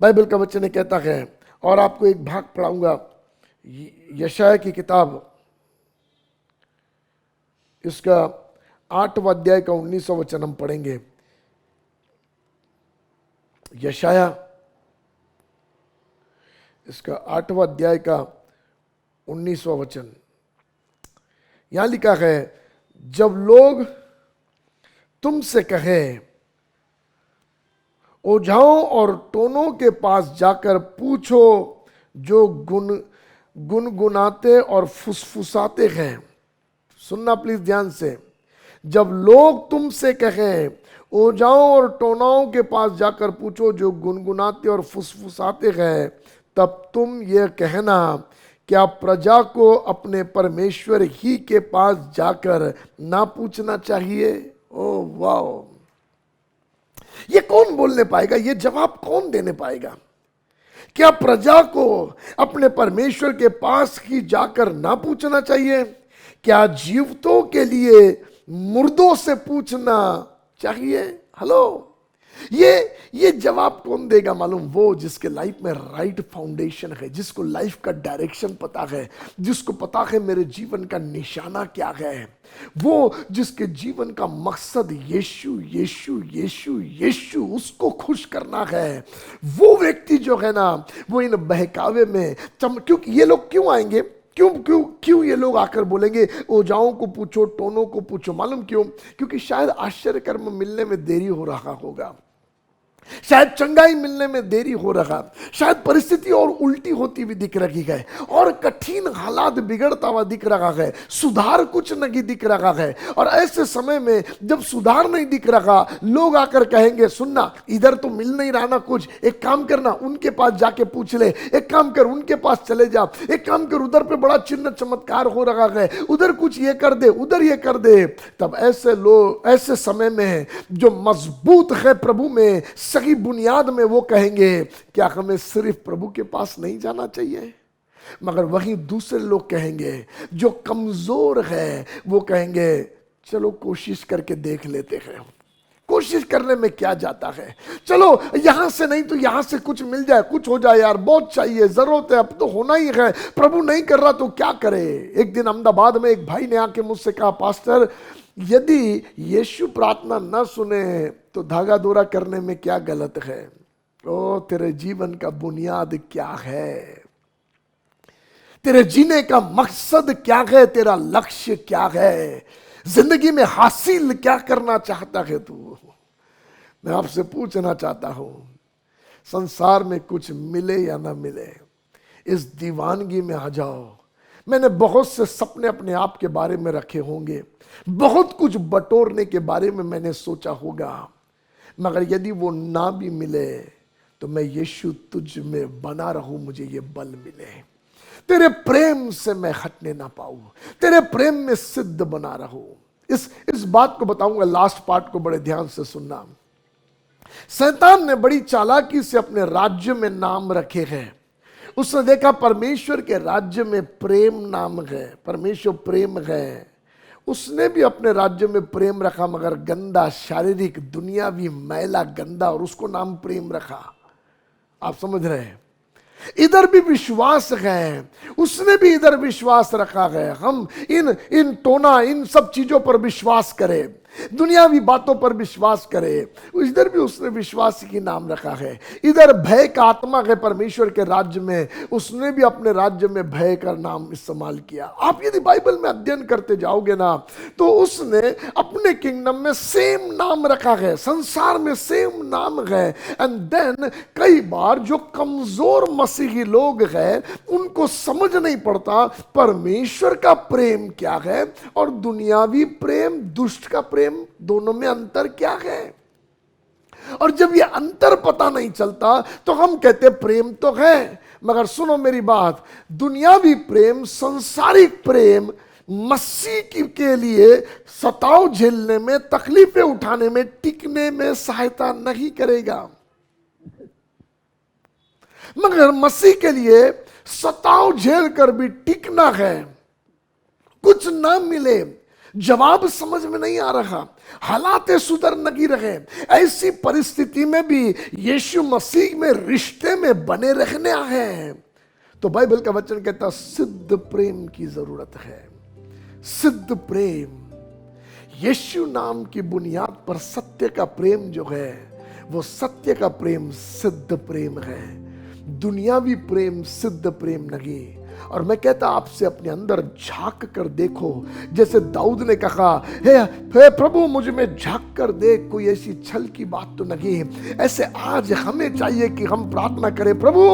बाइबल का वचन कहता है, और आपको एक भाग पढ़ाऊंगा यशाया की किताब, इसका 8वां अध्याय का 19वां वचन हम पढ़ेंगे। यशाया इसका 8वां अध्याय का 19वां वचन, यहां लिखा है जब लोग तुमसे कहे ओझाओं और टोनों के पास जाकर पूछो जो गुनगुनाते और फुसफुसाते हैं। सुनना प्लीज ध्यान से, जब लोग तुमसे कहें ओझाओं और टोनाओं के पास जाकर पूछो जो गुनगुनाते और फुसफुसाते हैं, तब तुम ये कहना क्या प्रजा को अपने परमेश्वर ही के पास जाकर ना पूछना चाहिए। ओ वाह, ये कौन बोलने पाएगा? ये जवाब कौन देने पाएगा? क्या प्रजा को अपने परमेश्वर के पास ही जाकर ना पूछना चाहिए? क्या जीवितों के लिए मुर्दों से पूछना चाहिए? हेलो, ये जवाब कौन देगा मालूम? वो जिसके लाइफ में राइट फाउंडेशन है, जिसको लाइफ का डायरेक्शन पता है, जिसको पता है मेरे जीवन का निशाना क्या है, वो जिसके जीवन का मकसद यीशु यीशु यीशु यीशु उसको खुश करना है। वो व्यक्ति जो है ना, वो इन बहकावे में क्योंकि ये लोग क्यों आएंगे? क्यों ये लोग आकर बोलेंगे ओझाओं को पूछो, टोनों को पूछो? मालूम क्यों? क्योंकि शायद आश्चर्य कर्म मिलने में देरी हो रहा होगा, शायद चंगाई मिलने में देरी हो रहा, शायद परिस्थिति और उल्टी होती हुई दिख रही है, और कठिन हालात बिगड़ता हुआ दिख रहा है, सुधार कुछ नहीं दिख रहा है। और ऐसे समय में जब सुधार नहीं दिख रहा, लोग आकर कहेंगे सुनना, इधर तो मिल नहीं रहा ना कुछ, एक काम करना उनके पास जाके पूछ ले, एक काम कर उनके पास चले जा, एक काम कर उधर पे बड़ा चिन्ह चमत्कार हो रहा है, उधर कुछ ये कर दे, उधर ये कर दे। तब ऐसे लोग ऐसे समय में जो मजबूत है प्रभु में, सही बुनियाद में, वो कहेंगे क्या हमें सिर्फ प्रभु के पास नहीं जाना चाहिए? मगर वहीं दूसरे लोग कहेंगे जो कमजोर है, वो कहेंगे चलो कोशिश करके देख लेते हैं, कोशिश करने में क्या जाता है, चलो यहां से नहीं तो यहां से कुछ मिल जाए, कुछ हो जाए यार, बहुत चाहिए, जरूरत है, अब तो होना ही है, प्रभु नहीं कर रहा तो क्या करे। एक दिन अहमदाबाद में एक भाई ने आके मुझसे कहा, पास्टर यदि यीशु प्रार्थना न सुने तो धागा दौरा करने में क्या गलत है? ओ, तेरे जीवन का बुनियाद क्या है? तेरे जीने का मकसद क्या है? तेरा लक्ष्य क्या है? जिंदगी में हासिल क्या करना चाहता है तू? मैं आपसे पूछना चाहता हूं, संसार में कुछ मिले या ना मिले, इस दीवानगी में आ जाओ। मैंने बहुत से सपने अपने आप के बारे में रखे होंगे, बहुत कुछ बटोरने के बारे में मैंने सोचा होगा, मगर यदि वो ना भी मिले तो मैं यीशु तुझ में बना रहूं, मुझे ये बल मिले। तेरे प्रेम से मैं हटने ना पाऊं, तेरे प्रेम में सिद्ध बना रहूं। इस बात को बताऊंगा, लास्ट पार्ट को बड़े ध्यान से सुनना। शैतान ने बड़ी चालाकी से अपने राज्य में नाम रखे हैं। उसने देखा परमेश्वर के राज्य में प्रेम नाम है, परमेश्वर प्रेम है। उसने भी अपने राज्य में प्रेम रखा, मगर गंदा, शारीरिक, दुनियावी, मैला, गंदा, और उसको नाम प्रेम रखा। आप समझ रहे हैं? इधर भी विश्वास है, उसने भी इधर विश्वास रखा है। हम इन टोना, इन सब चीजों पर विश्वास करें, दुनियावी बातों पर विश्वास करे। इधर भी उसने विश्वास की नाम रखा है। इधर भय का आत्मा है परमेश्वर के राज्य में, उसने भी अपने राज्य में भय का नाम इस्तेमाल किया। आप यदि बाइबल में अध्ययन करते जाओगे ना, तो उसने अपने किंगडम में सेम नाम रखा है, संसार में सेम नाम है। एंड देन कई बार जो कमजोर मसीही लोग हैं, उनको समझ नहीं पड़ता परमेश्वर का प्रेम क्या है और दुनियावी प्रेम, दुष्ट का प्रेम, दोनों में अंतर क्या है। और जब ये अंतर पता नहीं चलता तो हम कहते प्रेम तो है, मगर सुनो मेरी बात, दुनियावी प्रेम, संसारिक प्रेम मसीह के लिए सताव झेलने में, तकलीफें उठाने में, टिकने में सहायता नहीं करेगा। मगर मसीह के लिए सताव झेल कर भी टिकना है। कुछ ना मिले, जवाब समझ में नहीं आ रहा, हालातें सुधर नहीं रहे, ऐसी परिस्थिति में भी यीशु मसीह में रिश्ते में बने रहने हैं। तो बाइबल का वचन कहता सिद्ध प्रेम की जरूरत है। सिद्ध प्रेम, यीशु नाम की बुनियाद पर सत्य का प्रेम जो है, वो सत्य का प्रेम सिद्ध प्रेम है। दुनियावी प्रेम सिद्ध प्रेम नहीं। और मैं कहता आपसे अपने अंदर झांक कर देखो, जैसे दाऊद ने कहा, हे प्रभु मुझ में झांक कर देख, कोई ऐसी छल की बात तो नहीं। ऐसे आज हमें चाहिए कि हम प्रार्थना करें, प्रभु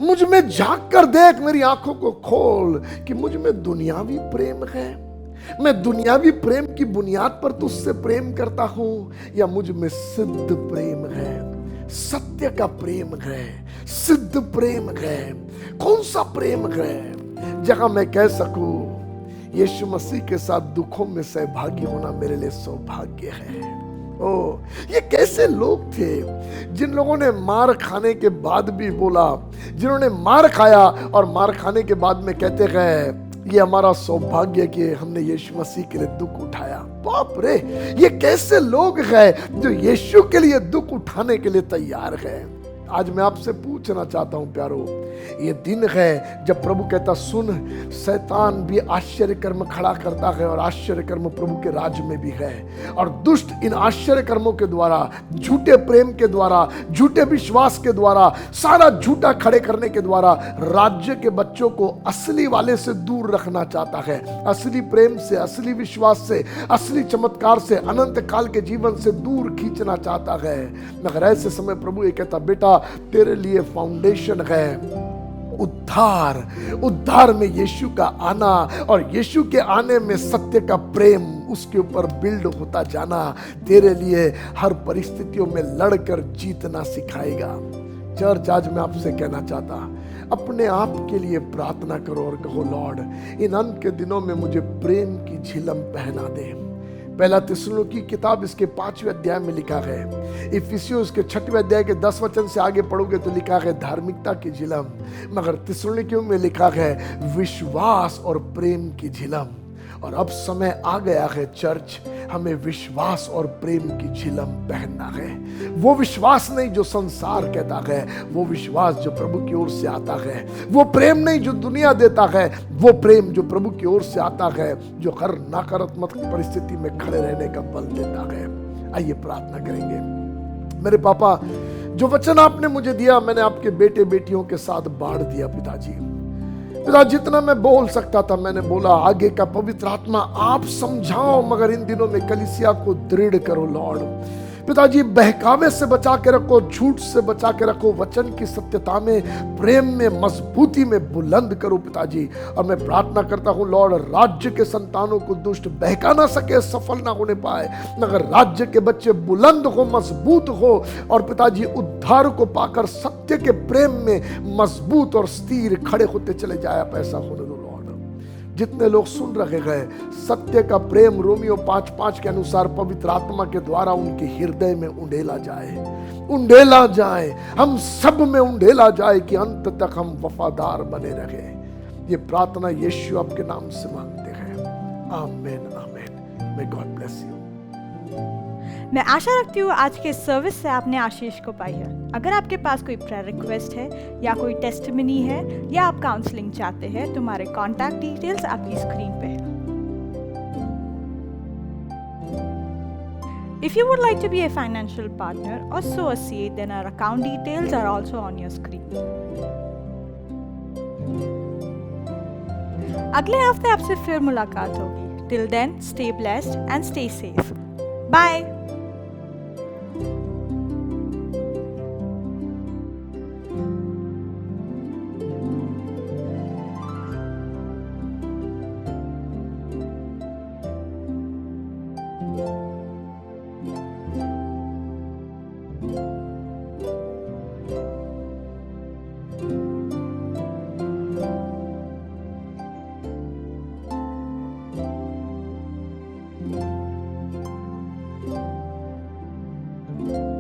मुझ में झांक कर देख, मेरी आंखों को खोल कि मुझ में दुनियावी प्रेम है, मैं दुनियावी प्रेम की बुनियाद पर तुझसे प्रेम करता हूं, या मुझ में सिद्ध प्रेम है, सत्य का प्रेम है, सिद्ध प्रेम है। कौन सा प्रेम है जहां मैं कह सकूं यीशु मसीह के साथ दुखों में सहभागी होना मेरे लिए सौभाग्य है। ओ, ये कैसे लोग थे जिन लोगों ने मार खाने के बाद भी बोला, जिन्होंने मार खाया और मार खाने के बाद में कहते गए ये हमारा सौभाग्य कि हमने यीशु मसीह के लिए दुख उठाया। बाप रे, ये कैसे लोग हैं जो यीशु के लिए दुख उठाने के लिए तैयार हैं। आज मैं आपसे पूछना चाहता हूं प्यारो, ये दिन है जब प्रभु कहता सुन, शैतान भी आश्चर्य कर्म खड़ा करता है और आश्चर्य कर्म प्रभु के राज्य में भी है। और दुष्ट इन आश्चर्य कर्मों के द्वारा, झूठे प्रेम के द्वारा, झूठे विश्वास के द्वारा, सारा झूठा खड़े करने के द्वारा राज्य के बच्चों को असली वाले से दूर रखना चाहता है। असली प्रेम से, असली विश्वास से, असली चमत्कार से, अनंत काल के जीवन से दूर खींचना चाहता है। मगर ऐसे समय प्रभु ये कहता बेटा तेरे लिए फाउंडेशन है उद्धार। उद्धार में यीशु का आना और यीशु के आने में सत्य का प्रेम उसके ऊपर बिल्ड होता जाना तेरे लिए हर परिस्थितियों में लड़कर जीतना सिखाएगा। चर्च, आज मैं आपसे कहना चाहता, अपने आप के लिए प्रार्थना करो और कहो लॉर्ड, इन अंत के दिनों में मुझे प्रेम की झिलम पहना दे। पहला थिस्सलुनीकी की किताब इसके 5वें अध्याय में लिखा है। इफिसियों इसके 6वें अध्याय के 10 वचन से आगे पढ़ोगे तो लिखा है धार्मिकता की झिलम, मगर थिस्सलुनीकियों में लिखा है विश्वास और प्रेम की झिलम। और अब समय आ गया है चर्च, हमें विश्वास और प्रेम की झिलम पहनना है। वो विश्वास नहीं जो संसार कहता है, वो विश्वास जो प्रभु की ओर से आता है। वो प्रेम नहीं जो दुनिया देता है, वो प्रेम जो प्रभु की ओर से आता है, जो हर नकारात्मक परिस्थिति में खड़े रहने का बल देता है। आइए प्रार्थना करेंगे। मेरे पापा, जो वचन आपने मुझे दिया, मैंने आपके बेटे बेटियों के साथ बांट दिया पिताजी। पिता, जितना मैं बोल सकता था मैंने बोला। आगे का पवित्र आत्मा आप समझाओ, मगर इन दिनों में कलीसिया को दृढ़ करो लॉर्ड। पिताजी बहकावे से बचा के रखो, झूठ से बचा के रखो, वचन की सत्यता में, प्रेम में, मजबूती में बुलंद करो पिताजी। और मैं प्रार्थना करता हूं लॉर्ड, राज्य के संतानों को दुष्ट बहका ना सके, सफल ना होने पाए, मगर राज्य के बच्चे बुलंद हो, मजबूत हो और पिताजी उद्धार को पाकर सत्य के प्रेम में मजबूत और स्थिर खड़े होते चले जाए। आप ऐसा होने दो लॉर्ड। जितने लोग सुन रहे गए, सत्य का प्रेम रोमियो 5:5 के अनुसार पवित्र आत्मा के द्वारा उनके हृदय में उंडेला जाए, हम सब में उंडेला जाए कि अंत तक हम वफादार बने रहे। ये प्रार्थना यीशु आपके नाम से मांगते हैं, आमीन आमीन। May God bless you. मैं आशा रखती हूँ आज के सर्विस से आपने आशीष को पाई है। अगर आपके पास कोई प्रेयर रिक्वेस्ट है या कोई टेस्टिमनी है या आप काउंसलिंग चाहते हैं तो हमारे कॉन्टैक्ट डिटेल्स आपकी स्क्रीन पे है। If you would like to be a financial partner or sow a seed, then our account details are also on your screen. अगले हफ्ते आपसे फिर मुलाकात होगी। Till then, stay blessed and stay safe. Bye. you